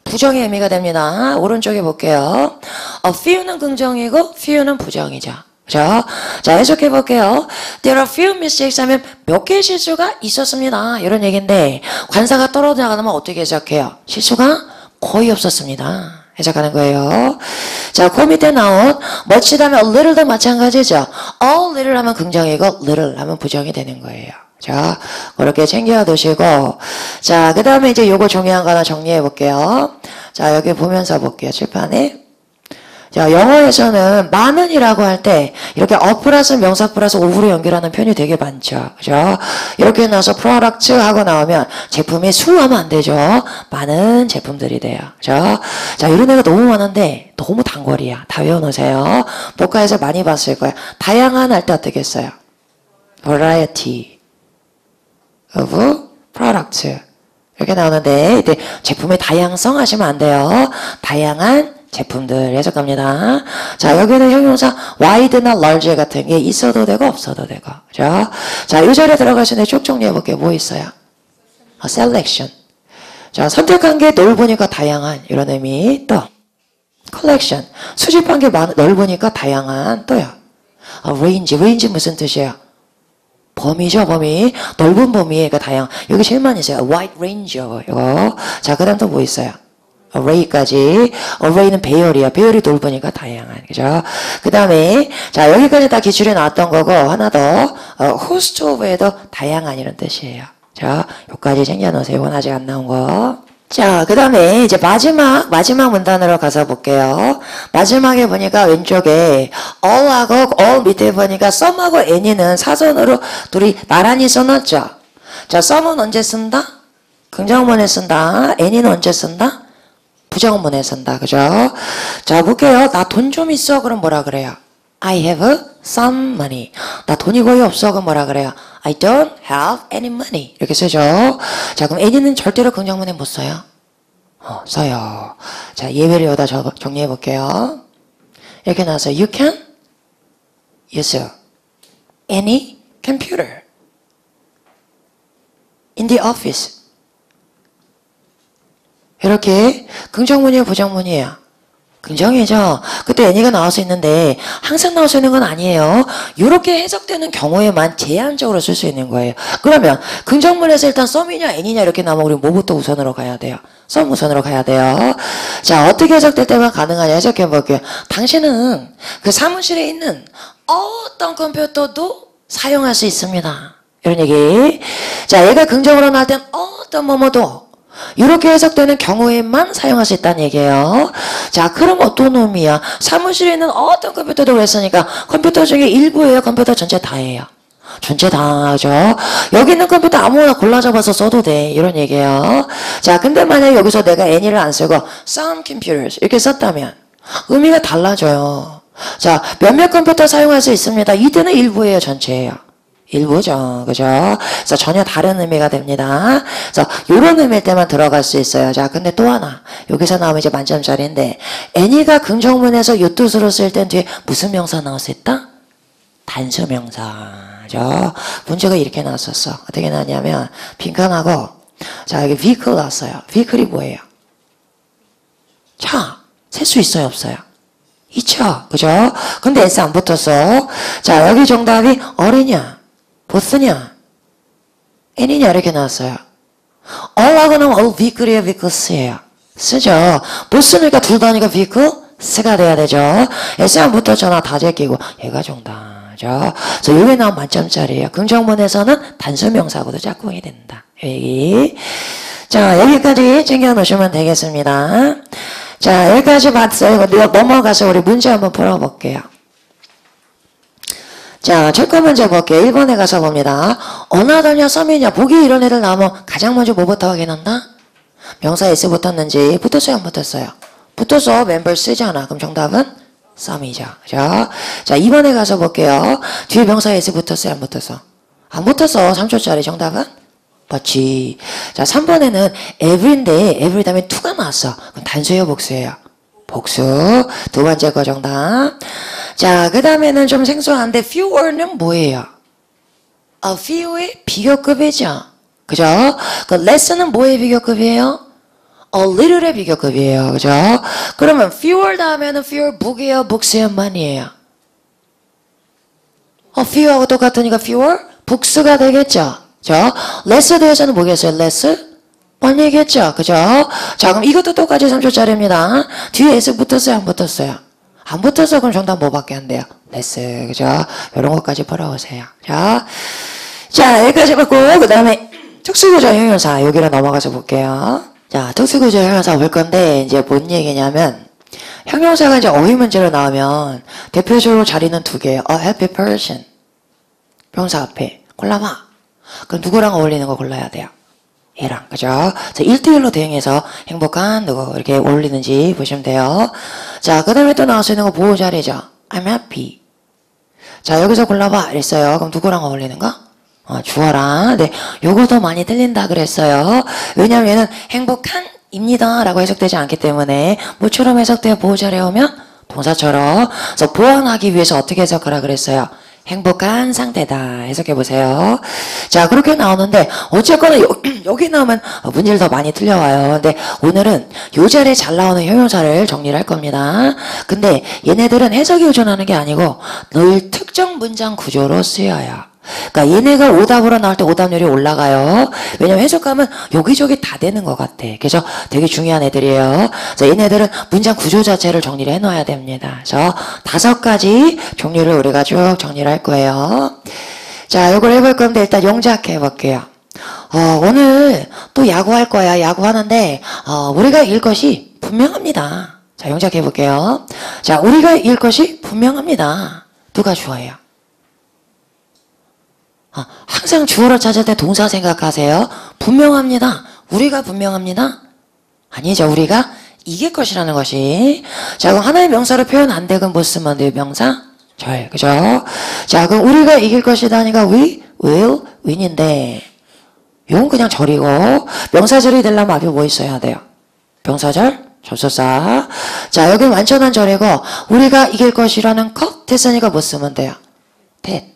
부정의 의미가 됩니다. 오른쪽에 볼게요. a few는 긍정이고 few는 부정이죠. 그죠? 자, 해석해 볼게요. There are few mistakes 하면 몇 개의 실수가 있었습니다. 이런 얘기인데 관사가 떨어져 나가면 어떻게 해석해요? 실수가 거의 없었습니다. 해석하는 거예요. 자, 그 밑에 나온 much 다음에 a little도 마찬가지죠. a little 하면 긍정이고 little 하면 부정이 되는 거예요. 자, 그렇게 챙겨두시고, 자, 그 다음에 이제 요거 중요한 거 하나 정리해 볼게요. 자, 여기 보면서 볼게요. 칠판에. 자, 영어에서는 많은이라고 할 때 이렇게 a 플러스 명사 플러스 of로 연결하는 표현이 되게 많죠. 그죠? 이렇게 나와서 product 하고 나오면 제품이 수하면 안 되죠. 많은 제품들이 돼요. 그죠? 자, 이런 애가 너무 많은데 너무 단거리야. 다 외워놓으세요. 복화에서 많이 봤을 거예요. 다양한 할 때 어떻게 써요? variety of products. 이렇게 나오는데 이때 제품의 다양성 하시면 안 돼요. 다양한 제품들 해석합니다. 자, 여기는 형용사 wide나 large 같은 게 있어도 되고 없어도 되고. 그죠? 자, 이 자리에 들어가시는데 쭉 정리해 볼게요. 뭐 있어요? selection. 자, 선택한 게 넓으니까 다양한 이런 의미. 또 collection. 수집한 게 넓으니까 다양한. 또요. range. range 무슨 뜻이에요? 범위죠, 범위. 넓은 범위. 그러니까 다양. 여기 제일만 있어요. wide range. 이거. 자, 그 다음 또 뭐 있어요? array까지. array는 배열이야. 배열이 넓으니까 다양한. 그죠? 그 다음에, 자, 여기까지 다 기출에 나왔던 거고, 하나 더, host of에도 다양한 이런 뜻이에요. 자, 여기까지 챙겨놓으세요. 이건 아직 안 나온 거. 자, 그 다음에 이제 마지막 문단으로 가서 볼게요. 마지막에 보니까 왼쪽에 all하고 all 밑에 보니까 some하고 any는 사전으로 둘이 나란히 써놨죠. 자, some은 언제 쓴다? 긍정문에 쓴다. any는 언제 쓴다? 부정문에 쓴다. 그죠? 자, 볼게요. 나 돈 좀 있어. 그럼 뭐라 그래요? I have some money. 나 돈이 거의 없어. 그럼 뭐라 그래요? I don't have any money. 이렇게 쓰죠. 자, 그럼 any는 절대로 긍정문에 못 써요. 써요. 자, 예외를 여기다 정리해 볼게요. 이렇게 나와서 you can use any computer in the office. 이렇게 긍정문이에요, 부정문이에요? 긍정이죠. 그때 any가 나올 수 있는데 항상 나올 수 있는 건 아니에요. 이렇게 해석되는 경우에만 제한적으로 쓸 수 있는 거예요. 그러면 긍정문에서 일단 some이냐 any냐 이렇게 나오면 우리 뭐부터 우선으로 가야 돼요? some 우선으로 가야 돼요. 자, 어떻게 해석될 때만 가능하냐 해석해 볼게요. 당신은 그 사무실에 있는 어떤 컴퓨터도 사용할 수 있습니다. 이런 얘기. 자, 얘가 긍정으로 나올 땐 어떤 뭐뭐도 이렇게 해석되는 경우에만 사용할 수 있다는 얘기예요. 자, 그럼 어떤 의미야? 사무실에 있는 어떤 컴퓨터도 그랬으니까 컴퓨터 중에 일부예요? 컴퓨터 전체 다예요? 전체 다죠. 여기 있는 컴퓨터 아무거나 골라 잡아서 써도 돼. 이런 얘기예요. 자, 근데 만약에 여기서 내가 any를 안 쓰고 some computers 이렇게 썼다면 의미가 달라져요. 자, 몇몇 컴퓨터 사용할 수 있습니다. 이때는 일부예요? 전체예요? 일부죠. 그죠? 그래서 전혀 다른 의미가 됩니다. 그래서 이런 의미일 때만 들어갈 수 있어요. 자, 근데 또 하나. 여기서 나오면 이제 만점짜리인데 any가 긍정문에서 이 뜻으로 쓸 땐 뒤에 무슨 명사 나올 수 있다? 단수명사죠. 문제가 이렇게 나왔었어. 어떻게 나왔냐면 빈칸하고 자, 여기 vehicle 나왔어요. vehicle이 뭐예요? 차. 셀 수 있어요? 없어요? 있죠. 그죠? 근데 S 안 붙었어. 자, 여기 정답이 어리냐? 보스냐? any냐? 이렇게 나왔어요. all하고 나면 all vehicle이에요? vehicles예요? 쓰죠. 보스니까 둘 다니까 vehicles가 돼야 되죠. S 안 붙었잖아. 다 제끼고. 얘가 정답이죠. 그래서 여기 나온 만점짜리예요. 긍정문에서는 단수명사하고도 짝꿍이 된다. 여기. 자, 여기까지 챙겨 놓으시면 되겠습니다. 자, 여기까지 봤어요. 이거 넘어가서 우리 문제 한번 풀어볼게요. 자, 첫째 문제 볼게요. 1번에 가서 봅니다. 어나더냐, 썸이냐, 보기 이런 애들 나오면 가장 먼저 뭐부터 확인한다? 명사 S 붙었는지 붙었어요, 안 붙었어요? 붙어서 멤버 쓰잖아. 그럼 정답은 썸이죠. 그죠? 자, 2번에 가서 볼게요. 뒤에 명사 S 붙었어요, 안 붙었어? 안 붙었어. 3초짜리 정답은? 맞지. 자, 3번에는 every인데 every 다음에 to가 나왔어. 그럼 단수예요, 복수예요? 복수. 두 번째 거 정답. 자, 그 다음에는 좀 생소한데 fewer는 뭐예요? few의 비교급이죠. 그죠? 그 less는 뭐의 비교급이에요? a little의 비교급이에요. 그죠? 그러면 fewer 다음에는 fewer book이에요? books예요? money예요? few하고 똑같으니까 fewer? books가 되겠죠. 그죠? less 대해서는 뭐겠어요? less? money겠죠. 그죠? 자, 그럼 이것도 똑같이 3초짜리입니다. 뒤에 S 붙었어요? 안 붙었어요? 안 붙어서 그럼 정답 뭐밖에 안 돼요? less. 그죠? 이런 것까지 풀어오세요. 자, 여기까지 봤고, 그 다음에 특수구조 형용사 여기로 넘어가서 볼게요. 자, 특수구조 형용사 볼 건데, 이제 뭔 얘기냐면, 형용사가 이제 어휘 문제로 나오면 대표적으로 자리는 두 개예요. A happy person. 명사 앞에 골라봐. 그럼 누구랑 어울리는 거 골라야 돼요? 얘랑, 그죠? 자, 1대1로 대응해서 행복한 누구 이렇게 어울리는지 보시면 돼요. 자, 그 다음에 또 나올 수 있는 거 보호 자리죠. I'm happy. 자, 여기서 골라봐. 이랬어요. 그럼 누구랑 어울리는가? 주어랑. 네, 요거도 많이 틀린다 그랬어요. 왜냐면 얘는 행복한 입니다 라고 해석되지 않기 때문에 뭐처럼 해석돼요? 보호 자리에 오면 동사처럼. 그래서 보완하기 위해서 어떻게 해석하라 그랬어요? 행복한 상태다. 해석해보세요. 자, 그렇게 나오는데, 어쨌거나 여기 나오면 문제를 더 많이 틀려와요. 근데 오늘은 요 자리에 잘 나오는 형용사를 정리를 할 겁니다. 근데 얘네들은 해석이 의존하는 게 아니고 늘 특정 문장 구조로 쓰여요. 그러니까 얘네가 오답으로 나올 때 오답률이 올라가요. 왜냐면 해석하면 여기저기 다 되는 것 같아. 그래서 되게 중요한 애들이에요. 그래서 얘네들은 문장 구조 자체를 정리를 해놔야 됩니다. 그래서 5가지 종류를 우리가 쭉 정리를 할 거예요. 자, 이걸 해볼 건데 일단 영작해 볼게요. 오늘 또 야구할 거야. 야구하는데 우리가 이길 것이 분명합니다. 자, 영작해 볼게요. 자, 우리가 이길 것이 분명합니다. 누가 주어예요? 항상 주어를 찾을 때 동사 생각하세요. 분명합니다. 우리가 분명합니다. 아니죠. 우리가 이길 것이라는 것이. 자, 그럼 하나의 명사를 표현 안 돼. 그럼 뭐 쓰면 돼요? 명사? 절. 그죠? 자, 그럼 우리가 이길 것이다 하니까 we will win인데 이건 그냥 절이고 명사절이 되려면 앞에 뭐 있어야 돼요? 명사절? 접속사. 자, 여기 완전한 절이고 우리가 이길 것이라는 것 됐으니까 뭐 쓰면 돼요? that.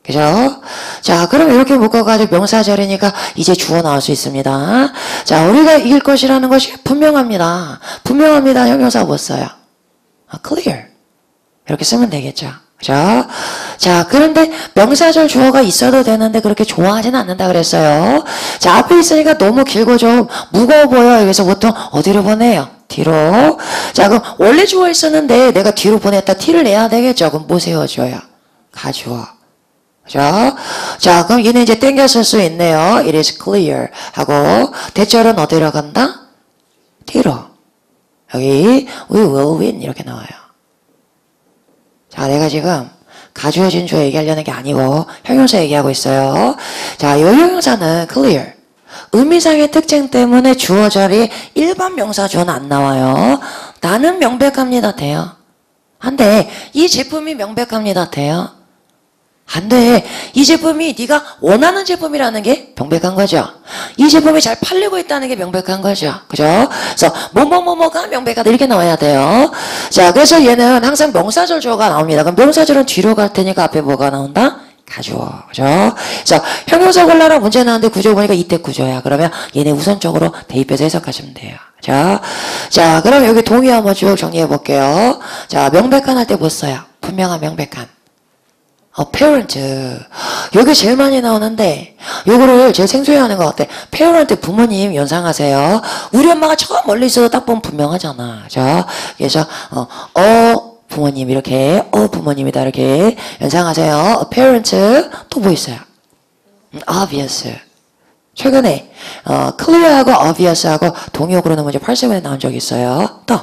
그죠? 자, 그럼 이렇게 묶어가지고 명사절이니까 이제 주어 나올 수 있습니다. 자, 우리가 이길 것이라는 것이 분명합니다. 분명합니다. 형용사 뭐 써요? clear. 이렇게 쓰면 되겠죠. 그죠? 자, 그런데 명사절 주어가 있어도 되는데 그렇게 좋아하지는 않는다 그랬어요. 자, 앞에 있으니까 너무 길고 좀 무거워 보여요. 그래서 보통 어디로 보내요? 뒤로. 자, 그럼 원래 주어 있었는데 내가 뒤로 보냈다 티를 내야 되겠죠. 그럼 뭐 세워줘요? 가주어. 그죠? 자, 그럼 얘는 이제 땡겨 쓸 수 있네요. It is clear 하고 대절은 어디로 간다? 뒤로. 여기 we will win 이렇게 나와요. 자, 내가 지금 가주어진 주어 얘기하려는 게 아니고 형용사 얘기하고 있어요. 자, 이 형용사는 clear. 의미상의 특징 때문에 주어 자리에 일반 명사 주어는 안 나와요. 나는 명백합니다 돼요. 한데 이 제품이 명백합니다 돼요. 안 돼. 이 제품이 네가 원하는 제품이라는 게 명백한 거죠. 이 제품이 잘 팔리고 있다는 게 명백한 거죠. 그죠? 그래서 뭐뭐뭐뭐가 명백하다 이렇게 나와야 돼요. 자, 그래서 얘는 항상 명사절 주어가 나옵니다. 그럼 명사절은 뒤로 갈 테니까 앞에 뭐가 나온다? 가주어. 그죠? 그래서 형용사 골라라 문제 나왔는데 구조 보니까 이때 구조야. 그러면 얘네 우선적으로 대입해서 해석하시면 돼요. 그죠? 자, 그럼 여기 동의 한번 쭉 정리해 볼게요. 자, 명백한 할 때 뭐 써요? 분명한 명백한. parent. 여기 제일 많이 나오는데 요거를 제일 생소해 하는 것 같아. parent 부모님 연상하세요. 우리 엄마가 저 멀리 있어도 딱 보면 분명하잖아. 그죠? 그래서 부모님 이렇게 부모님이다 이렇게 연상하세요. parent 또 뭐 있어요? obvious. 최근에 clear하고 obvious하고 동의어구로는 문제 8세번에 나온 적이 있어요. 또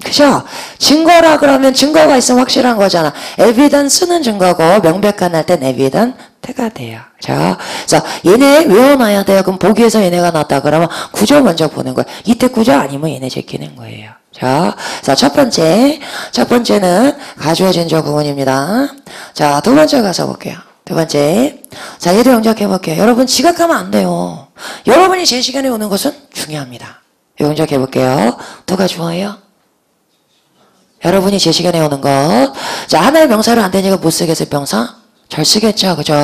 그죠? 증거라 그러면 증거가 있으면 확실한 거잖아. evidence는 증거고 명백한 할 땐 evident가 돼요. 그죠? 그래서 얘네 외워놔야 돼요. 그럼 보기에서 얘네가 나왔다 그러면 구조 먼저 보는 거예요. 이때 구조 아니면 얘네 제끼는 거예요. 자, 첫 번째는 가주어진 저 부분입니다. 자, 두 번째 가서 볼게요. 두 번째. 자, 얘도 영작해 볼게요. 여러분 지각하면 안 돼요. 여러분이 제 시간에 오는 것은 중요합니다. 영작해 볼게요. 누가 좋아해요? 여러분이 제 시간에 오는 것. 자, 하나의 명사를 안 되니까 못 쓰겠어요, 명사? 잘 쓰겠죠, 그죠?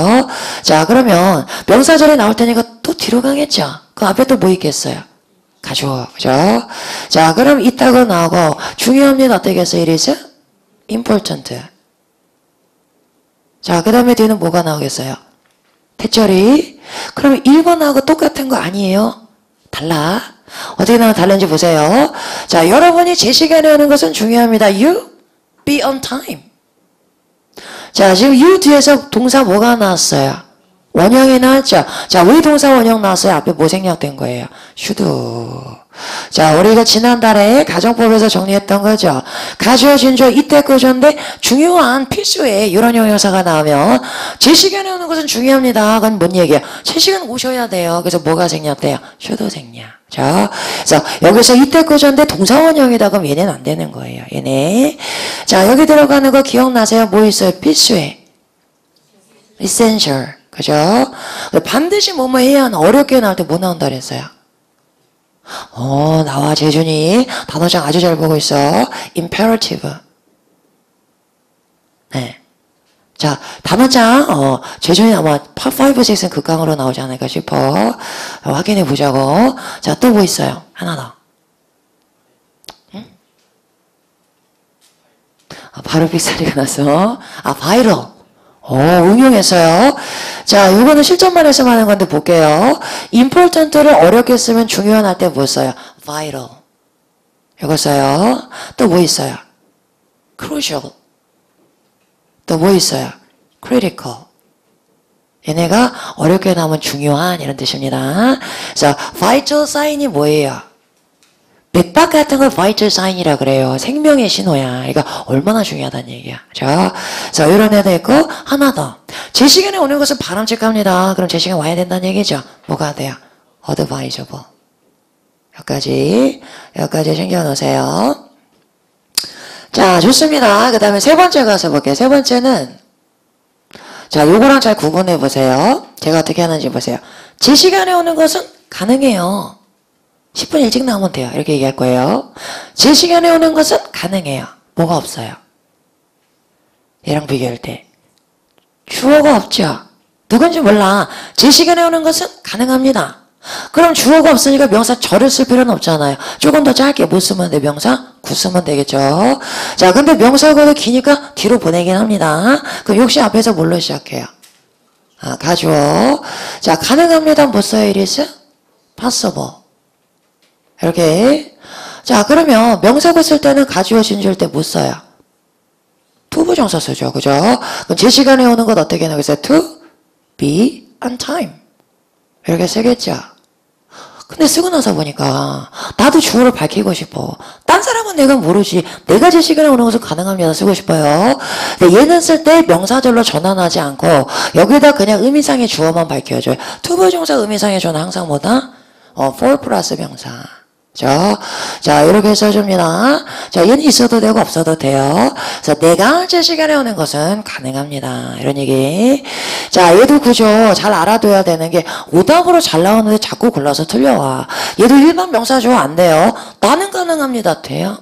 자, 그러면 명사절에 나올 테니까 또 뒤로 가겠죠? 그 앞에 또 뭐 있겠어요? 가주어, 그죠? 자, 그럼 이따가 나오고, 중요합니다, 어떻겠어요? It is important. 자, 그 다음에 뒤에는 뭐가 나오겠어요? 태절이. 그러면 1번하고 똑같은 거 아니에요? 달라. 어떻게 나면 다른지 보세요. 자, 여러분이 제 시간에 하는 것은 중요합니다. You be on time. 자, 지금 you 뒤에서 동사 뭐가 나왔어요? 원형이 나왔죠? 자, 왜 동사 원형 나왔어요? 앞에 뭐 생략된 거예요? should. 자, 우리가 지난달에 가정법에서 정리했던 거죠. 가주어, 진주어, 이때 거주인데 중요한 필수의 이런 형용사가 나오면 제 시간에 오는 것은 중요합니다. 그건 뭔 얘기예요? 제 시간 오셔야 돼요. 그래서 뭐가 생략돼요? should 생략. 자, 그래서 여기서 이때 거주인데 동사 원형이다. 그럼 얘네는 안 되는 거예요. 얘네. 자, 여기 들어가는 거 기억나세요? 뭐 있어요? 필수의 essential. 그죠? 반드시 뭐뭐 해야 하나. 어렵게 나올 때 뭐 나온다 그랬어요? 나와 재준이 단어장 아주 잘 보고 있어. imperative. 네. 자, 단어장 재준이 아마 5, 6은 극강으로 나오지 않을까 싶어. 확인해 보자고. 자, 또 뭐 있어요? 하나 더. 응? 바로 빅사리가 났어. viral. 응용했어요. 자, 요거는 실전만에서 하는 건데 볼게요. important를 어렵게 쓰면 중요한 할 때 뭐 써요? vital. 이거 써요. 또 뭐 있어요? crucial. 또 뭐 있어요? critical. 얘네가 어렵게 나오면 중요한 이런 뜻입니다. 그래서 vital sign이 뭐예요? 맥박 같은 걸 vital sign이라 그래요. 생명의 신호야. 그러니까 얼마나 중요하다는 얘기야. 자, 이런 애도 있고 하나 더. 제 시간에 오는 것은 바람직합니다. 그럼 제 시간 와야 된다는 얘기죠. 뭐가 돼요? advisable. 여기까지 챙겨놓으세요. 자, 좋습니다. 그 다음에 세 번째 가서 볼게요. 세 번째는 자, 요거랑 잘 구분해 보세요. 제가 어떻게 하는지 보세요. 제 시간에 오는 것은 가능해요. 10분 일찍 나오면 돼요. 이렇게 얘기할 거예요. 제 시간에 오는 것은 가능해요. 뭐가 없어요? 얘랑 비교할 때 주어가 없죠. 누군지 몰라. 제 시간에 오는 것은 가능합니다. 그럼 주어가 없으니까 명사 저를 쓸 필요는 없잖아요. 조금 더 짧게 뭐 쓰면 돼? 명사 구 쓰면 되겠죠. 자, 근데 명사가 기니까 뒤로 보내긴 합니다. 그럼 역시 앞에서 뭘로 시작해요? 가주어. 자, 가능합니다. 뭐 써요? It is possible. 이렇게. 자, 그러면 명사구 쓸 때는 가주어 진주일 때 못 써요. 투부정사 쓰죠. 그죠? 그럼 제 시간에 오는 것 어떻게 나오겠어요? To be on time. 이렇게 쓰겠죠. 근데 쓰고 나서 보니까 나도 주어를 밝히고 싶어. 딴 사람은 내가 모르지. 내가 제 시간에 오는 것은 가능합니다. 쓰고 싶어요. 근데 얘는 쓸 때 명사절로 전환하지 않고 여기다 그냥 의미상의 주어만 밝혀줘요. 투부정사 의미상의 주어는 항상 뭐다? for 플러스 명사. 자, 이렇게 써줍니다. 자, 얘는 있어도 되고 없어도 돼요. 그래서 내가 제 시간에 오는 것은 가능합니다. 이런 얘기. 자, 얘도 구조 잘 알아둬야 되는 게 오답으로 잘 나오는데 자꾸 골라서 틀려와. 얘도 일반 명사주어 안 돼요. 나는 가능합니다. 돼요?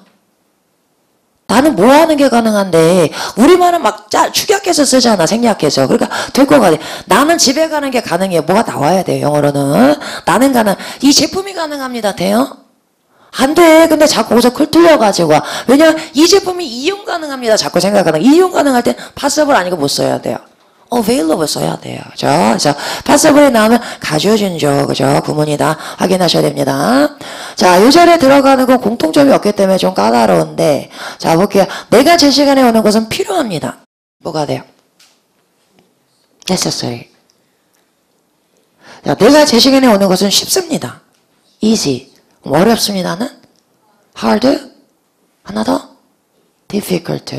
나는 뭐 하는 게 가능한데 우리말은 막 축약해서 쓰잖아. 생략해서. 그러니까 될 것 같아. 나는 집에 가는 게 가능해. 뭐가 나와야 돼요. 영어로는. 나는 이 제품이 가능합니다. 돼요? 안 돼. 근데 자꾸 거기서 틀려가지고. 왜냐면 이 제품이 이용 가능합니다. 자꾸 생각하는. 이용 가능할 땐 possible 아니고 뭐 써야 돼요? available 써야 돼요. 그죠? 그래서 passible에 나오면 가주어진죠. 그죠? 구문이다. 확인하셔야 됩니다. 자, 이 자리에 들어가는 건 공통점이 없기 때문에 좀 까다로운데. 자, 볼게요. 내가 제 시간에 오는 것은 필요합니다. 뭐가 돼요? necessary. 자, 내가 제 시간에 오는 것은 쉽습니다. easy. 어렵습니다는 hard, 하나 더 difficult.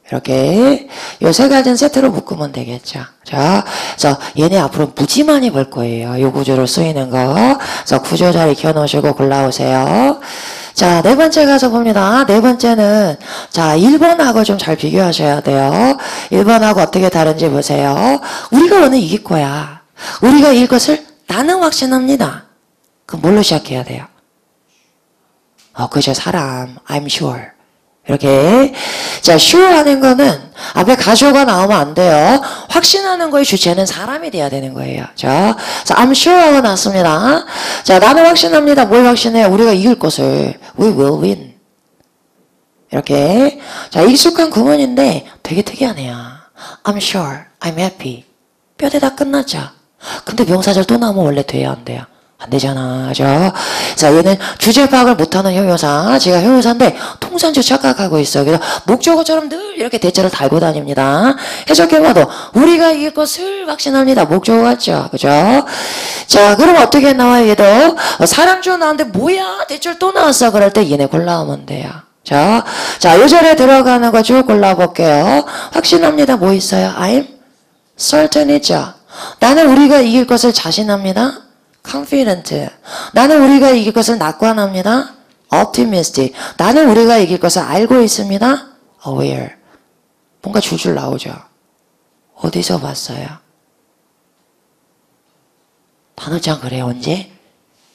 이렇게 요 세 가지는 세트로 묶으면 되겠죠. 자, 그래서 얘네 앞으로 무지 많이 볼 거예요. 요 구조로 쓰이는 거. 그래서 구조 잘 익혀놓으시고 골라오세요. 자, 네 번째 가서 봅니다. 네 번째는 자, 1번하고 좀 잘 비교하셔야 돼요. 1번하고 어떻게 다른지 보세요. 우리가 오늘 이길 거야. 우리가 이길 것을 나는 확신합니다. 그럼 뭘로 시작해야 돼요? 그죠. 사람. I'm sure. 이렇게. 자, sure 하는 거는 앞에 가주어가 나오면 안 돼요. 확신하는 거의 주체는 사람이 돼야 되는 거예요. 자, I'm sure 하고 났습니다. 자, 나는 확신합니다. 뭘 확신해? 우리가 이길 것을. We will win. 이렇게. 자, 익숙한 구문인데 되게 특이하네요. I'm sure. I'm happy. 뼈대 다 끝났죠. 근데 명사절 또 나오면 원래 돼야 안 돼요. 안 되잖아. 그죠? 자, 얘는 주제 파악을 못하는 형용사. 제가 형용사인데 통산주 착각하고 있어요. 그래서 목적어처럼 늘 이렇게 대자를 달고 다닙니다. 해석해봐도 우리가 이길 것을 확신합니다. 목적어 같죠? 그죠? 자, 그럼 어떻게 나와요, 얘도? 사람 주 나왔는데 뭐야? 대절 또 나왔어. 그럴 때 얘네 골라오면 돼요. 자, 요 절에 들어가는 거 쭉 골라볼게요. 확신합니다. 뭐 있어요? I'm certain 있죠? 나는 우리가 이길 것을 자신합니다. confident. 나는 우리가 이길 것을 낙관합니다. optimistic. 나는 우리가 이길 것을 알고 있습니다. aware. 뭔가 줄줄 나오죠. 어디서 봤어요? 단어장 그래요. 언제?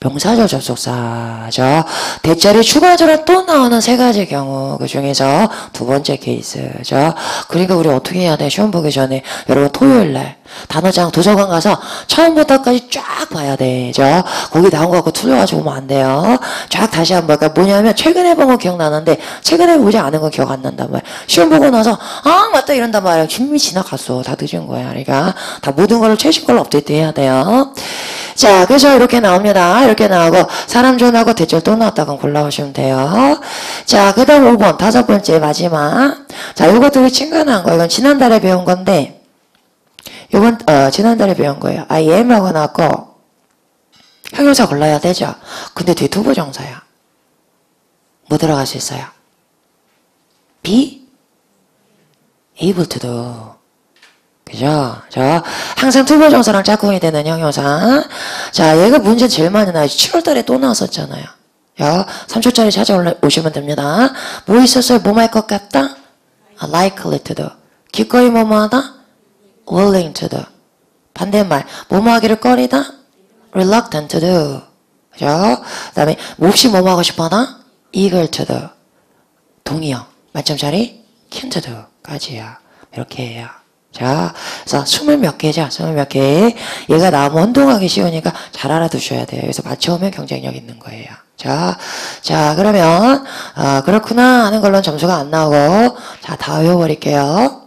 명사절 접속사죠. 대자리 추가절에 또 나오는 세 가지 경우 그 중에서 두 번째 케이스죠. 그러니까 우리 어떻게 해야 돼? 시험 보기 전에 여러분 토요일날 단어장 도서관 가서 처음부터까지 쫙 봐야 되죠. 거기 나온 거 갖고 틀려가지고 오면 안 돼요. 쫙 다시 한번 그러니까 뭐냐면 최근에 본 거 기억나는데 최근에 보지 않은 거 기억 안 난단 말이야. 시험 보고 나서 아 맞다 이런단 말이야. 준비 지나갔어. 다 늦은 거야. 그러니까 다 모든 거를 최신 걸로 업데이트 해야 돼요. 자, 그래서 이렇게 나옵니다. 이렇게 나오고 사람 존하고 대절 또 나왔다고 골라오시면 돼요. 자, 그 다음 5번 다섯 번째 마지막. 자, 이거 되게 친근한 거. 이건 지난달에 배운 건데 이번 지난달에 배운 거예요. I am 하고 나왔고 형용사 골라야 되죠. 근데 뒤에 투부정사야. 뭐 들어갈 수 있어요? be able to do. 그죠? 항상 투부정사랑 짝꿍이 되는 형용사. 자, 얘가 문제 제일 많이 나와요. 7월달에 또 나왔었잖아요. 3초짜리 찾아오시면 됩니다. 뭐 있었어요? 뭐 할 것 같다? likely to do. 기꺼이 뭐뭐 하다? willing to do. 반대말. 뭐뭐 하기를 꺼리다? reluctant to do. 그죠? 그 다음에 몹시 뭐뭐 하고 싶어 하다? eager to do. 동의어. 만점짜리? keen to do. 까지야. 이렇게 해요. 자, 그래서 20몇 개죠. 20몇 개. 얘가 나오면 혼동하기 쉬우니까 잘 알아두셔야 돼요. 그래서 맞춰오면 경쟁력 있는 거예요. 자, 그러면 그렇구나 하는 걸로는 점수가 안 나오고 자, 다 외워버릴게요.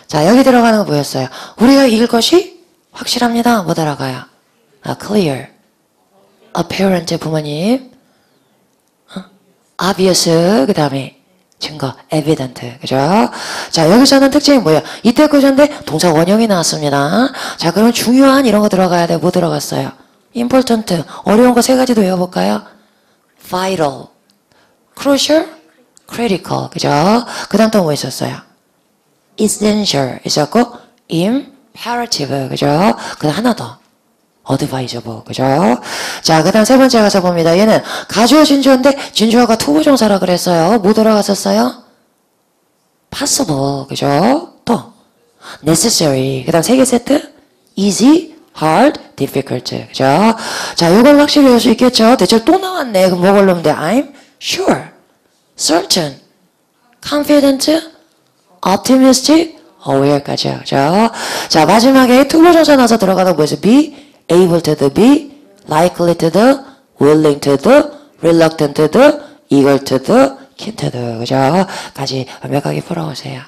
자, 여기 들어가는 거 뭐였어요? 우리가 이길 것이 확실합니다. 뭐 들어가요? clear. apparent 부모님. obvious. 그 다음에 증거, evident. 그죠? 자, 여기서는 특징이 뭐예요? 이때 그전데 동사 원형이 나왔습니다. 자, 그럼 중요한 이런 거 들어가야 돼. 뭐 들어갔어요? important. 어려운 거 세 가지도 외워볼까요? vital, crucial, critical. 그죠? 그 다음 또 뭐 있었어요? essential. 있었고, imperative. 그죠? 그 다음 하나 더. advisable. 그죠? 자, 그 다음 세 번째 가서 봅니다. 얘는 가주어 진주어인데 진주어가 투부정사라 그랬어요. 뭐 들어갔었어요? possible. 그죠? 또 necessary. 그 다음 세 개 세트 easy, hard, difficult. 그죠? 자, 요건 확실히 외울 수 있겠죠? 대체 또 나왔네. 그럼 뭐 걸르면 돼? I'm sure, certain, confident, optimistic, aware까지요. 그죠? 자, 마지막에 투부정사 나서 들어가다 뭐였어요? be able to do, be, likely to do, willing to do, reluctant to do, eager to do, keen to do. 그죠? 까지 완벽하게 풀어오세요.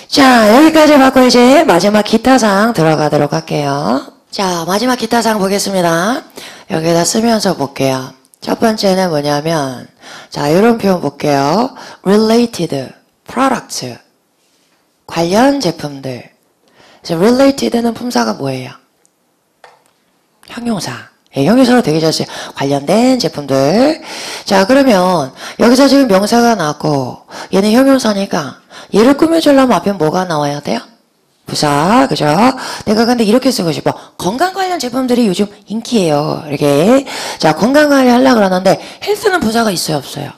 자, 여기까지 받고 이제 마지막 기타상 들어가도록 할게요. 자, 마지막 기타상 보겠습니다. 여기다 쓰면서 볼게요. 첫 번째는 뭐냐면, 자, 이런 표현 볼게요. related products. 관련 제품들. related는 품사가 뭐예요? 형용사. 예, 형용사로 되게 잘 써요. 관련된 제품들. 자, 그러면 여기서 지금 명사가 나왔고 얘는 형용사니까 얘를 꾸며주려면 앞에 뭐가 나와야 돼요? 부사. 그죠? 내가 근데 이렇게 쓰고 싶어. 건강 관련 제품들이 요즘 인기예요. 이렇게. 자, 건강 관리 하려고 그러는데 헬스는 부사가 있어요? 없어요?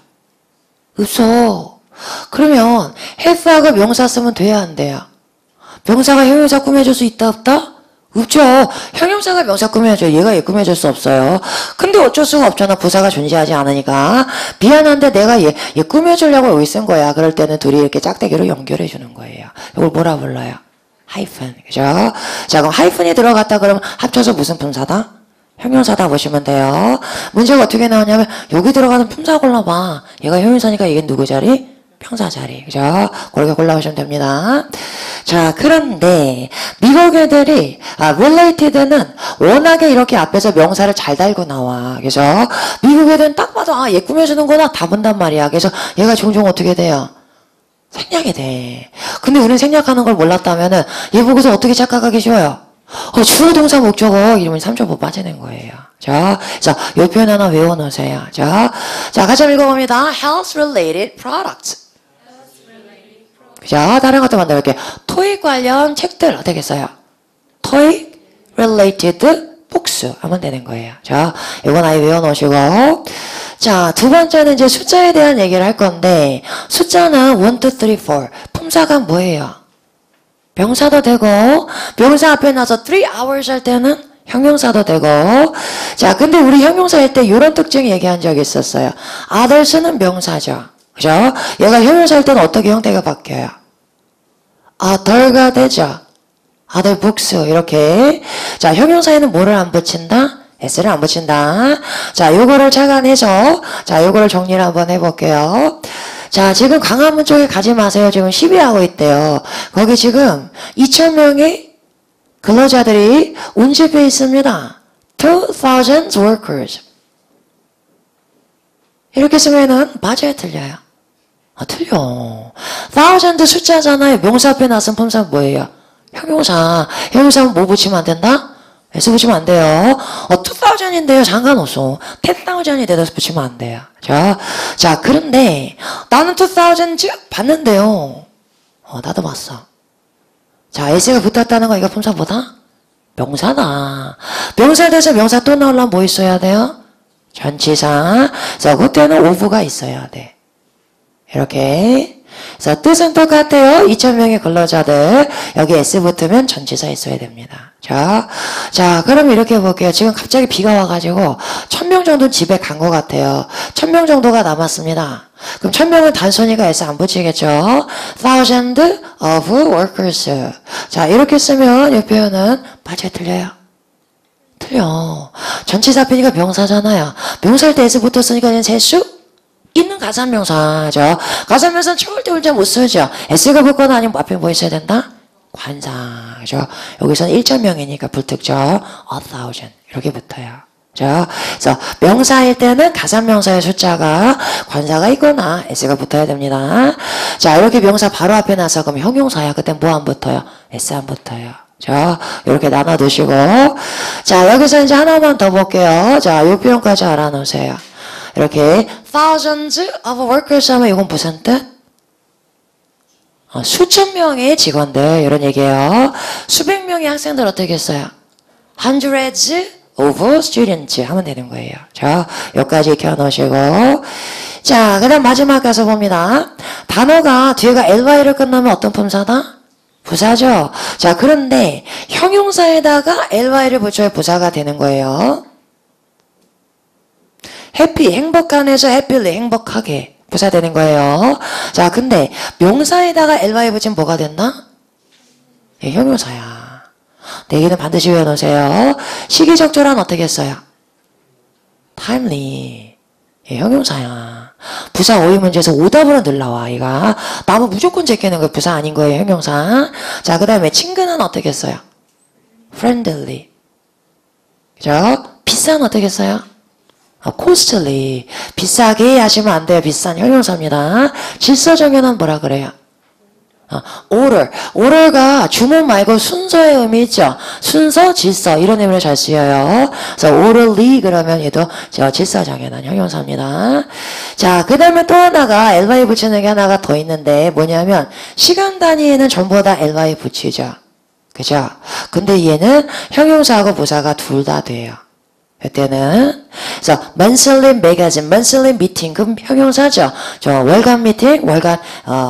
없어. 그러면 헬스하고 명사 쓰면 돼야 안 돼요? 명사가 형용사 꾸며줄 수 있다 없다? 없죠. 형용사가 명사 꾸며줘요. 얘가 얘 꾸며줄 수 없어요. 근데 어쩔 수가 없잖아. 부사가 존재하지 않으니까. 미안한데 내가 얘 꾸며주려고 여기 쓴 거야. 그럴 때는 둘이 이렇게 짝대기로 연결해 주는 거예요. 이걸 뭐라 불러요? 하이픈. 그죠? 자, 그럼 하이픈이 들어갔다 그러면 합쳐서 무슨 품사다? 형용사다 보시면 돼요. 문제가 어떻게 나오냐면 여기 들어가는 품사 골라봐. 얘가 형용사니까 이게 누구 자리? 명사 자리. 그죠? 그렇게 골라오시면 됩니다. 자, 그런데 미국 애들이 related는 워낙에 이렇게 앞에서 명사를 잘 달고 나와. 그래서 미국 애들은 딱 봐도 얘 꾸며주는구나 다 본단 말이야. 그래서 얘가 종종 어떻게 돼요? 생략이 돼. 근데 우리는 생략하는 걸 몰랐다면은 얘 보고서 어떻게 착각하기 쉬워요? 주어 동사 목적어 이러면 3.5 빠지는 거예요. 자, 요 표현 하나 외워놓으세요. 자, 같이 한번 읽어봅니다. Health related products. 자, 다른 것도 만들어볼게요. 토익 관련 책들 어떻게 써요? 토익 related books 하면 되는 거예요. 자, 이건 아예 외워놓으시고. 자, 두 번째는 이제 숫자에 대한 얘기를 할 건데, 숫자는 1, 2, 3, 4. 품사가 뭐예요? 명사도 되고, 명사 앞에 나서 3 hours 할 때는 형용사도 되고. 자, 근데 우리 형용사일 때 이런 특징 얘기한 적이 있었어요. others는 명사죠. 그죠? 얘가 형용사일 때는 어떻게 형태가 바뀌어요? other가 되죠. other books 이렇게. 자, 형용사에는 뭐를 안 붙인다? s를 안 붙인다. 자, 요거를 착안해서 자, 요거를 정리를 한번 해볼게요. 자, 지금 광화문 쪽에 가지 마세요. 지금 시위하고 있대요. 거기 지금 2,000명의 근로자들이 운집해 있습니다. 2,000 workers. 이렇게 쓰면은 맞아요, 틀려요? 틀려. 1,000 숫자잖아요. 명사 앞에 나선 품사 뭐예요? 형용사. 형용사는 뭐 붙이면 안 된다? S 붙이면 안 돼요. 2,000인데요. 상관없어. 10,000이 돼서 붙이면 안 돼요. 자, 그런데 나는 2,000 봤는데요. 나도 봤어. 자, S가 붙었다는 거 이거 품사보다? 명사다. 명사에 대해서 명사 또 나오려면 뭐 있어야 돼요? 전치사. 그래서 그때는 of가 있어야 돼. 이렇게. 그래서 뜻은 똑같아요. 2,000명의 근로자들. 여기 S 붙으면 전치사 있어야 됩니다. 자, 그럼 이렇게 볼게요. 지금 갑자기 비가 와가지고 1,000명 정도는 집에 간 것 같아요. 1,000명 정도가 남았습니다. 그럼 1,000명은 단순히가 S 안 붙이겠죠? 1,000 of workers. 자, 이렇게 쓰면 이 표현은 맞아요, 틀려요? 틀려. 전치사 앞이니까 명사잖아요. 명사할 때 S 붙었으니까 그냥 세수? 있는 가산명사죠. 가산명사는 추울 때 울자 못 쓰죠. S가 붙거나 아니면 앞에 뭐 있어야 된다? 관사. 그죠? 여기서는 1,000명이니까 불특정 1,000 이렇게 붙어요. 그래서 명사일 때는 가산명사의 숫자가 관사가 있거나 S가 붙어야 됩니다. 자, 이렇게 명사 바로 앞에 나서 그럼 형용사야. 그때 뭐 안 붙어요? S 안 붙어요. 자, 이렇게 나눠두시고. 자, 여기서 이제 하나만 더 볼게요. 자, 이 표현까지 알아놓으세요. 이렇게 thousands of workers 하면 이건 무슨 뜻? 수천 명의 직원들 이런 얘기예요. 수백 명의 학생들 어떻게 했어요? hundreds of students 하면 되는 거예요. 자, 여기까지 익혀 놓으시고. 자, 그 다음 마지막 가서 봅니다. 단어가 뒤에가 ly를 끝나면 어떤 품사다? 부사죠. 자, 그런데 형용사에다가 ly를 붙여야 부사가 되는 거예요. 해피, 행복한에서 happily, 행복하게 부사되는 거예요. 자, 근데 명사에다가 ly 붙이면 뭐가 된다? 예, 형용사야. 내기는 반드시 외워놓으세요. 시기적절한 어떻게 써요? timely. 예, 형용사야. 부사 어휘 문제에서 오답으로 늘 나와, 이가. 나무 무조건 제끼는 거 부사 아닌 거예요, 형용사. 자, 그 다음에 친근한 어떻게 써요? friendly. 그죠? 비싼 어떻게 써요? costly. 비싸게 하시면 안 돼요. 비싼 형용사입니다. 질서정연한 뭐라 그래요? order. order가 주문 말고 순서의 의미 있죠? 순서, 질서 이런 의미로 잘 쓰여요. 그래서 orderly 그러면 얘도 질서정연한 형용사입니다. 자, 그 다음에 또 하나가 ly 붙이는 게 하나가 더 있는데 뭐냐면 시간 단위에는 전부 다 ly 붙이죠. 그죠? 근데 얘는 형용사하고 부사가 둘 다 돼요. 그때는 그래서 monthly magazine, monthly meeting 그럼 형용사죠. 저 월간 미팅, 월간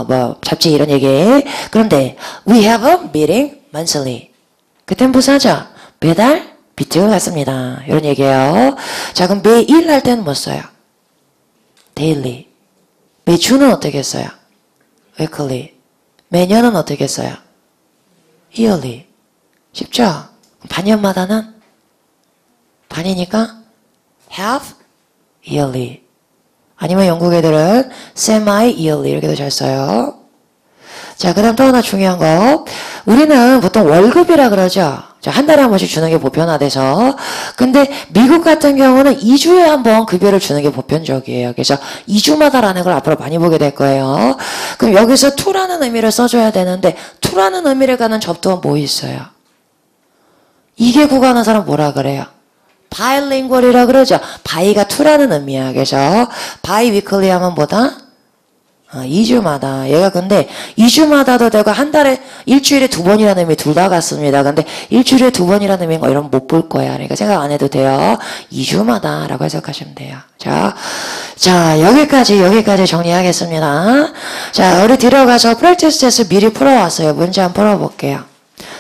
뭐 잡지 이런 얘기. 그런데 we have a meeting monthly. 그땐 부사죠. 매달 미팅을 갖습니다. 이런 얘기예요. 자, 그럼 매일 할 때는 뭐 써요? daily. 매주는 어떻게 써요? weekly. 매년은 어떻게 써요? yearly. 쉽죠? 반년마다는 반이니까 half yearly. 아니면 영국 애들은 semi-yearly 이렇게도 잘 써요. 자, 그 다음 또 하나 중요한 거. 우리는 보통 월급이라 그러죠. 자, 한 달에 한 번씩 주는 게 보편화돼서. 근데 미국 같은 경우는 2주에 한 번 급여를 주는 게 보편적이에요. 그래서 2주마다라는 걸 앞으로 많이 보게 될 거예요. 그럼 여기서 to라는 의미를 써줘야 되는데 to라는 의미를 가는 접두가 뭐 있어요? 이게 국어하는 사람 뭐라 그래요? bilingual이라 그러죠. by가 to라는 의미야. 그래서 biweekly 하면 뭐다? 2주마다. 얘가 근데 2주마다도 되고 한 달에 일주일에 2번이라는 의미 둘 다 같습니다. 근데 일주일에 2번이라는 의미인 거 이러면 못 볼 거야. 그러니까 생각 안 해도 돼요. 2주마다 라고 해석하시면 돼요. 자, 여기까지 정리하겠습니다. 자, 우리 들어가서 프랙티스 테스트 미리 풀어왔어요. 문제 한번 풀어볼게요.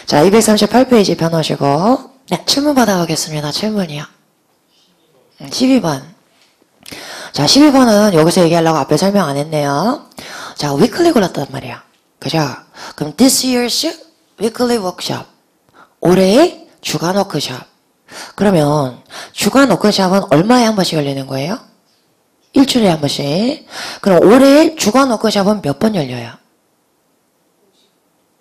자, 238페이지 펴놓으시고. 네, 질문 받아보겠습니다. 질문이요. 12번. 자, 12번은 여기서 얘기하려고 앞에 설명 안 했네요. 자, weekly 골랐단 말이야. 그죠? 그럼 this year's weekly workshop. 올해의 주간 워크숍. 그러면 주간 워크숍은 얼마에 한 번씩 열리는 거예요? 일주일에 한 번씩. 그럼 올해의 주간 워크숍은 몇 번 열려요?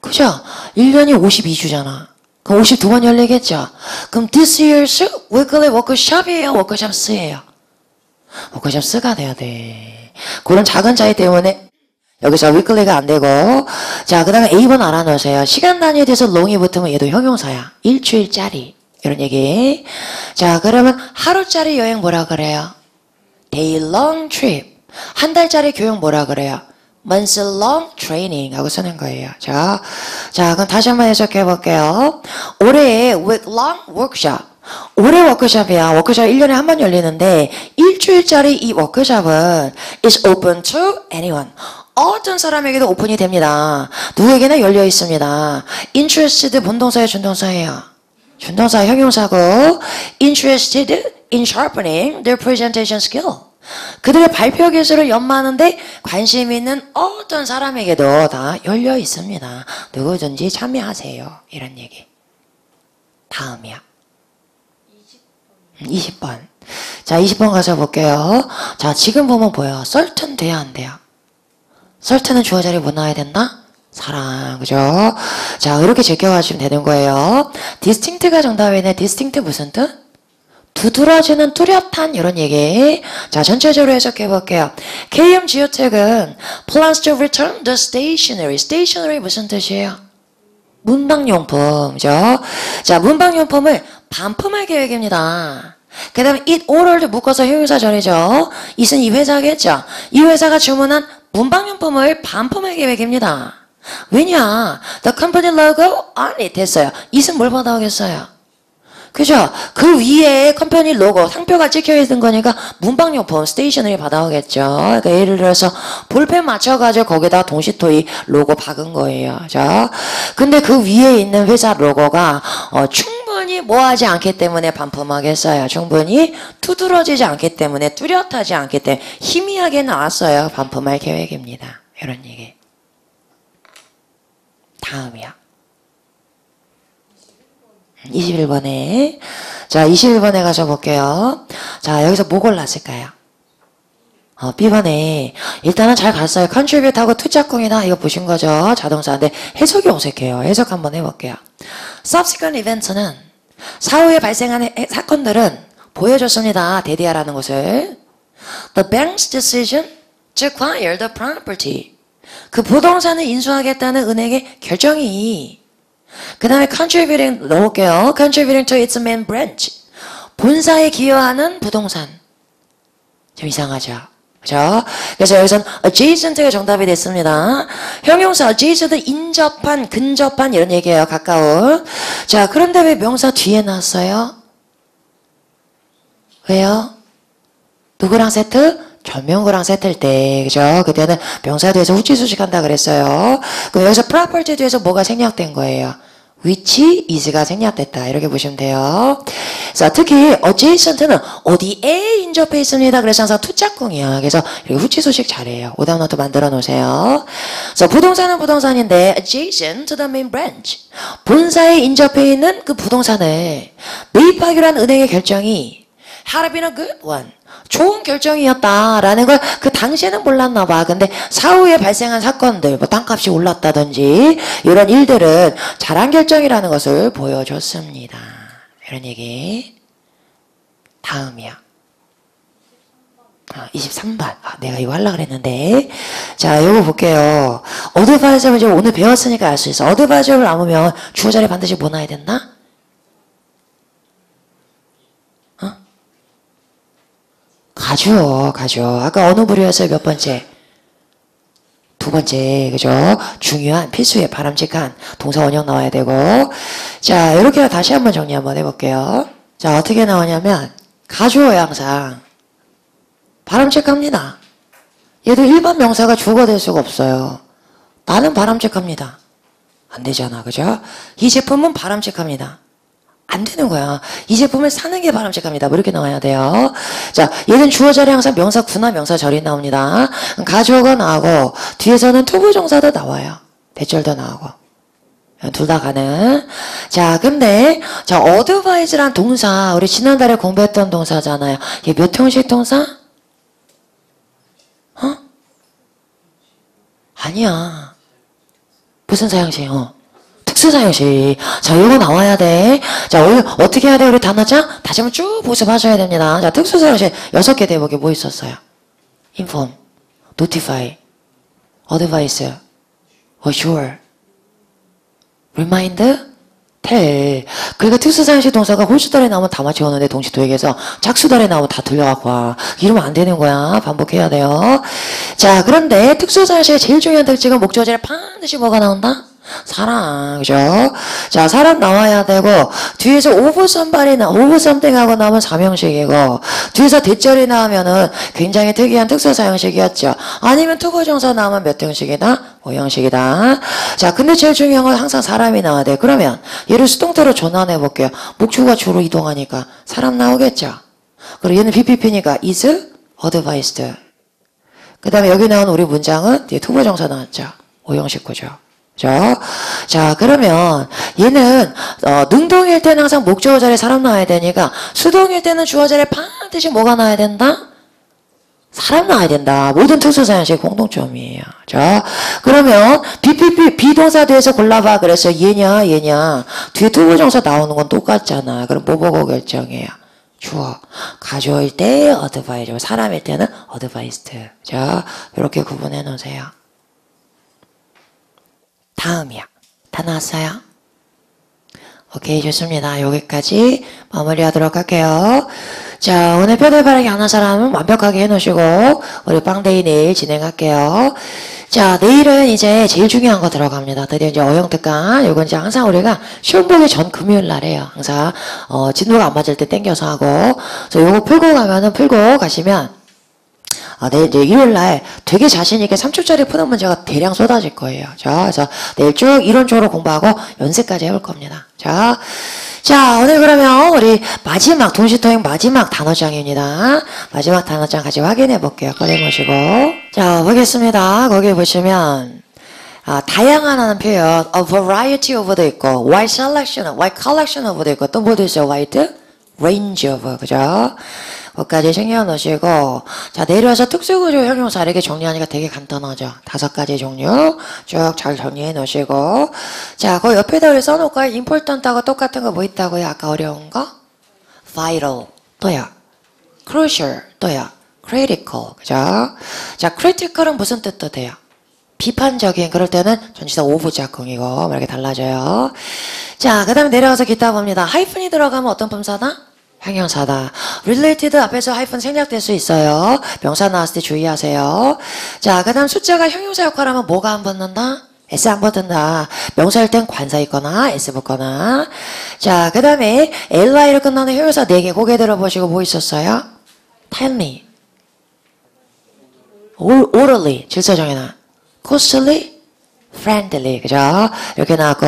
그죠? 1년이 52주잖아. 그럼 52번 열리겠죠? 그럼 this year's weekly workshop이에요? 워크숍스예요? 워크숍스가 돼야 돼. 그런 작은 차이 때문에 여기서 weekly가 안 되고. 자, 그 다음에 A번 알아놓으세요. 시간 단위에 대해서 long이 붙으면 얘도 형용사야. 일주일짜리. 이런 얘기. 자, 그러면 하루짜리 여행 뭐라 그래요? day long trip. 한 달짜리 교육 뭐라 그래요? months long training 하고 쓰는 거예요. 자, 그럼 다시 한번 해석해 볼게요. 올해의 week long workshop. 올해 워크숍이야. 워크숍 1년에 한 번 열리는데 일주일짜리 이 워크숍은 is open to anyone. 어떤 사람에게도 오픈이 됩니다. 누구에게나 열려 있습니다. interested 본동사예요, 준동사예요? 준동사 형용사고 interested in sharpening their presentation skill. 그들의 발표 기술을 연마하는데 관심 있는 어떤 사람에게도 다 열려 있습니다. 누구든지 참여하세요. 이런 얘기. 다음이야. 20번. 자, 20번 가서 볼게요. 자, 지금 보면 보여. certain 돼야 안 돼요? certain은 주어 자리에 뭐 나와야 된다? 사랑. 그죠? 자, 이렇게 제껴가시면 되는 거예요. distinct가 정답이네. distinct 무슨 뜻? 두드러지는 뚜렷한 이런 얘기. 자, 전체적으로 해석해 볼게요. KM 지오텍은 plans to return the stationery. stationery 무슨 뜻이에요? 문방용품. 그죠? 자, 문방용품을 반품할 계획입니다. 그 다음에 it ordered 묶어서 형용사 절이죠. it은 이 회사겠죠. 이 회사가 주문한 문방용품을 반품할 계획입니다. 왜냐? The company logo on it 됐어요. it은 뭘 받아오겠어요? 그죠? 그 위에 컴퍼니 로고, 상표가 찍혀 있는 거니까 문방용품, 스테이셔너리 받아오겠죠. 그러니까 예를 들어서 볼펜 맞춰가지고 거기다 동시토이 로고 박은 거예요. 자, 근데 그 위에 있는 회사 로고가 충분히 뭐하지 않기 때문에 반품하겠어요. 충분히 두드러지지 않기 때문에, 뚜렷하지 않기 때문에 희미하게 나왔어요. 반품할 계획입니다. 이런 얘기. 다음이야. 21번에. 자, 21번에 가서 볼게요. 자, 여기서 뭐 골랐을까요? B번에. 일단은 잘 갔어요. contribute 하고 투짝꿍이다. 이거 보신 거죠? 자동사인데 해석이 어색해요. 해석 한번 해볼게요. subsequent events는 사후에 발생한 사건들은 보여줬습니다. 대디하라는 것을. The bank's decision to acquire the property. 그 부동산을 인수하겠다는 은행의 결정이. 그 다음에 contributing 넣을게요. contributing to its main branch. 본사에 기여하는 부동산. 좀 이상하죠? 그죠? 그래서 여기서는 adjacent가 정답이 됐습니다. 형용사 adjacent 인접한, 근접한 이런 얘기예요. 가까운. 자, 그런데 왜 명사 뒤에 나왔어요? 왜요? 누구랑 세트? 전명구랑 세트일 때, 그죠? 그때는 명사에 대해서 후치수식한다 그랬어요. 그럼 여기서 property 뒤에서 뭐가 생략된 거예요? which is가 생략됐다. 이렇게 보시면 돼요. 자, 특히 adjacent는 어디에 인접해 있습니다. 그래서 항상 투짝꿍이야. 그래서 이렇게 후치수식 잘해요. 오답노트 만들어 놓으세요. 자, 부동산은 부동산인데 adjacent to the main branch. 본사에 인접해 있는 그 부동산을 매입하기로 한 은행의 결정이 had been a good one. 좋은 결정이었다라는 걸 그 당시에는 몰랐나 봐. 근데 사후에 발생한 사건들, 뭐 땅값이 올랐다든지 이런 일들은 잘한 결정이라는 것을 보여줬습니다. 이런 얘기. 다음이야. 23번. 내가 이거 하려고 그랬는데. 자, 이거 볼게요. 어드바이저를 이제 오늘 배웠으니까 알 수 있어. 어드바이저를 나오면 주어 자리에 반드시 뭐 놔야 된다? 가죠. 아까 어느 부류였어요? 몇 번째? 두 번째, 그죠? 중요한, 필수의, 바람직한 동사 원형 나와야 되고. 자, 이렇게 다시 한번 정리 한번 해볼게요. 자, 어떻게 나오냐면, 가주어야 항상. 바람직합니다. 얘도 일반 명사가 주어가 될 수가 없어요. 나는 바람직합니다. 안 되잖아, 그죠? 이 제품은 바람직합니다. 안 되는 거야. 이 제품을 사는 게 바람직합니다. 뭐 이렇게 나와야 돼요. 자, 얘는 주어 자리에 항상 명사 구나 명사 절이 나옵니다. 가주어가 나오고 뒤에서는 투부정사도 나와요. 대절도 나오고. 둘 다 가능. 자, 근데 자, 어드바이즈란 동사 우리 지난달에 공부했던 동사잖아요. 얘 몇 형식 동사? 아니야. 무슨 사형식? 특수사형식. 자, 이거 나와야 돼. 자, 어떻게 해야 돼? 우리 단어장? 다시 한번 쭉 복습하셔야 됩니다. 자, 특수사형식 6개 대목에 뭐 있었어요? inform, notify, advise, assure, remind, tell. 그러니까 특수사형식 동사가 홀수달에 나오면 다 맞춰오는데 동시도액에서 짝수달에 나오면 다 들려갖고 와. 이러면 안 되는 거야. 반복해야 돼요. 자, 그런데 특수사형식의 제일 중요한 특징은 목적어 자리에 반드시 뭐가 나온다? 사람, 그죠? 자, 사람 나와야 되고, 뒤에서 over something 하고 나오면 사명식이고, 뒤에서 대절이 나오면은 굉장히 특이한 특수사형식이었죠. 아니면 투부정사 나오면 몇 형식이다? 5형식이다. 자, 근데 제일 중요한 건 항상 사람이 나와야 돼. 그러면, 얘를 수동태로 전환해 볼게요. 목주가 주로 이동하니까 사람 나오겠죠? 그리고 얘는 BPP니까 is advised. 그 다음에 여기 나온 우리 문장은 뒤에 투부정사 나왔죠? 5형식 구조. 자, 그러면 얘는 능동일 때는 항상 목적어 자리에 사람 나와야 되니까 수동일 때는 주어 자리에 반드시 뭐가 나와야 된다? 사람 나와야 된다. 모든 특수사형식 공통점이에요. 자, 그러면 비동사 뒤에서 골라봐. 그래서 얘냐 뒤에 투부정사 나오는 건 똑같잖아. 그럼 뭐 보고 결정해요? 주어. 가주어일 때 어드바이저, 사람일 때는 어드바이스트. 자, 이렇게 구분해 놓으세요. 다음이야. 다 나왔어요? 오케이, 좋습니다. 여기까지 마무리하도록 할게요. 자, 오늘 뼈대 바르기 안 한 사람은 완벽하게 해놓으시고 우리 빵데이 내일 진행할게요. 자, 내일은 이제 제일 중요한 거 들어갑니다. 드디어 이제 어영특강. 이건 이제 항상 우리가 시험 보기 전 금요일 날 해요. 항상 진도가 안 맞을 때 땡겨서 하고. 그래서 요거 풀고 가시면 내일 이제 일요일날 되게 자신있게 3초짜리 푸는 문제가 대량 쏟아질 거예요. 자, 그래서 내일 쭉 이론적으로 공부하고 연습까지 해볼 겁니다. 자, 오늘 그러면 우리 마지막, 동시통역 마지막 단어장입니다. 마지막 단어장 같이 확인해 볼게요. 꺼내보시고. 자, 보겠습니다. 거기 보시면, 다양한 표현, a variety of도 있고, wide selection, wide collection of도 있고, 또 뭐도 있어요? wide range of, 그죠? 거기까지 챙겨 놓으시고, 자, 내려와서 특수구조 형용사 이렇게 정리하니까 되게 간단하죠. 5가지 종류 쭉 잘 정리해 놓으시고, 자, 그 옆에다 우리 써놓을까요? important하고 똑같은 거 뭐 있다고요? 아까 어려운 거? vital, 또요. crucial, 또요. critical, 그죠? 자, critical은 무슨 뜻도 돼요? 비판적인, 그럴 때는 전치사 오브 짝꿍이고, 이렇게 달라져요. 자, 그 다음에 내려가서 기타 봅니다. 하이픈이 들어가면 어떤 품사다? 형용사다. related 앞에서 하이픈 생략될 수 있어요. 명사 나왔을 때 주의하세요. 자, 그 다음 숫자가 형용사 역할하면 뭐가 안 붙는다? S 안 붙는다. 명사일 땐 관사 있거나 S 붙거나. 자, 그 다음에 li로 끝나는 형용사 4개 고개 들어보시고 뭐 있었어요? timely, orderly, 질서 정해놔. costly, friendly, 그죠? 이렇게 나왔고,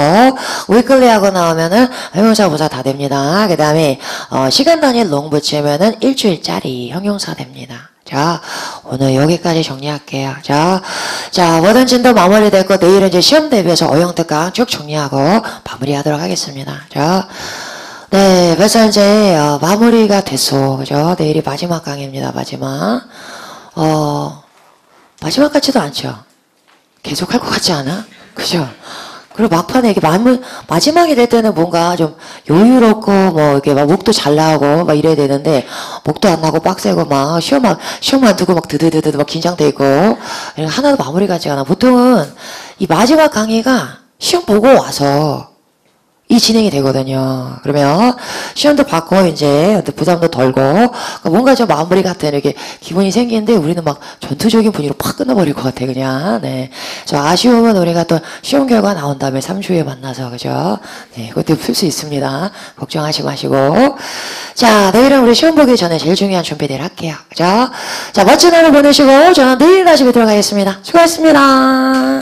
weekly하고 나오면은 형용사 부사 다 됩니다. 그 다음에 시간 단위 long 붙이면은 일주일짜리 형용사 됩니다. 자, 오늘 여기까지 정리할게요. 자, 워든 진도 마무리됐고, 내일은 이제 시험 대비해서 어영특강 쭉 정리하고 마무리하도록 하겠습니다. 자, 네, 벌써 이제 마무리가 됐어. 그죠? 내일이 마지막 강의입니다. 마지막. 마지막 같지도 않죠? 계속 할 것 같지 않아? 그죠? 그리고 막판에 이게 마지막이 될 때는 뭔가 좀 여유롭고 뭐 이렇게 막 목도 잘 나오고 막 이래야 되는데 목도 안 나고 빡세고 막 시험만 두고 막 드드드드 막 긴장돼 있고 하나도 마무리 같지가 않아. 보통은 이 마지막 강의가 시험 보고 와서 이 진행이 되거든요. 그러면 시험도 받고 이제 부담도 덜고 뭔가 좀 마무리 같은 이렇게 기분이 생기는데 우리는 막 전투적인 분위기로 팍 끝나버릴 것 같아 그냥. 네. 저 아쉬움은 우리가 또 시험 결과 나온 다음에 3주 후에 만나서 그죠? 네, 그것도 풀 수 있습니다. 걱정하지 마시고. 자, 내일은 우리 시험 보기 전에 제일 중요한 준비들 할게요. 그죠? 자, 멋진 하루 보내시고 저는 내일 다시 뵙도록 하겠습니다. 수고하셨습니다.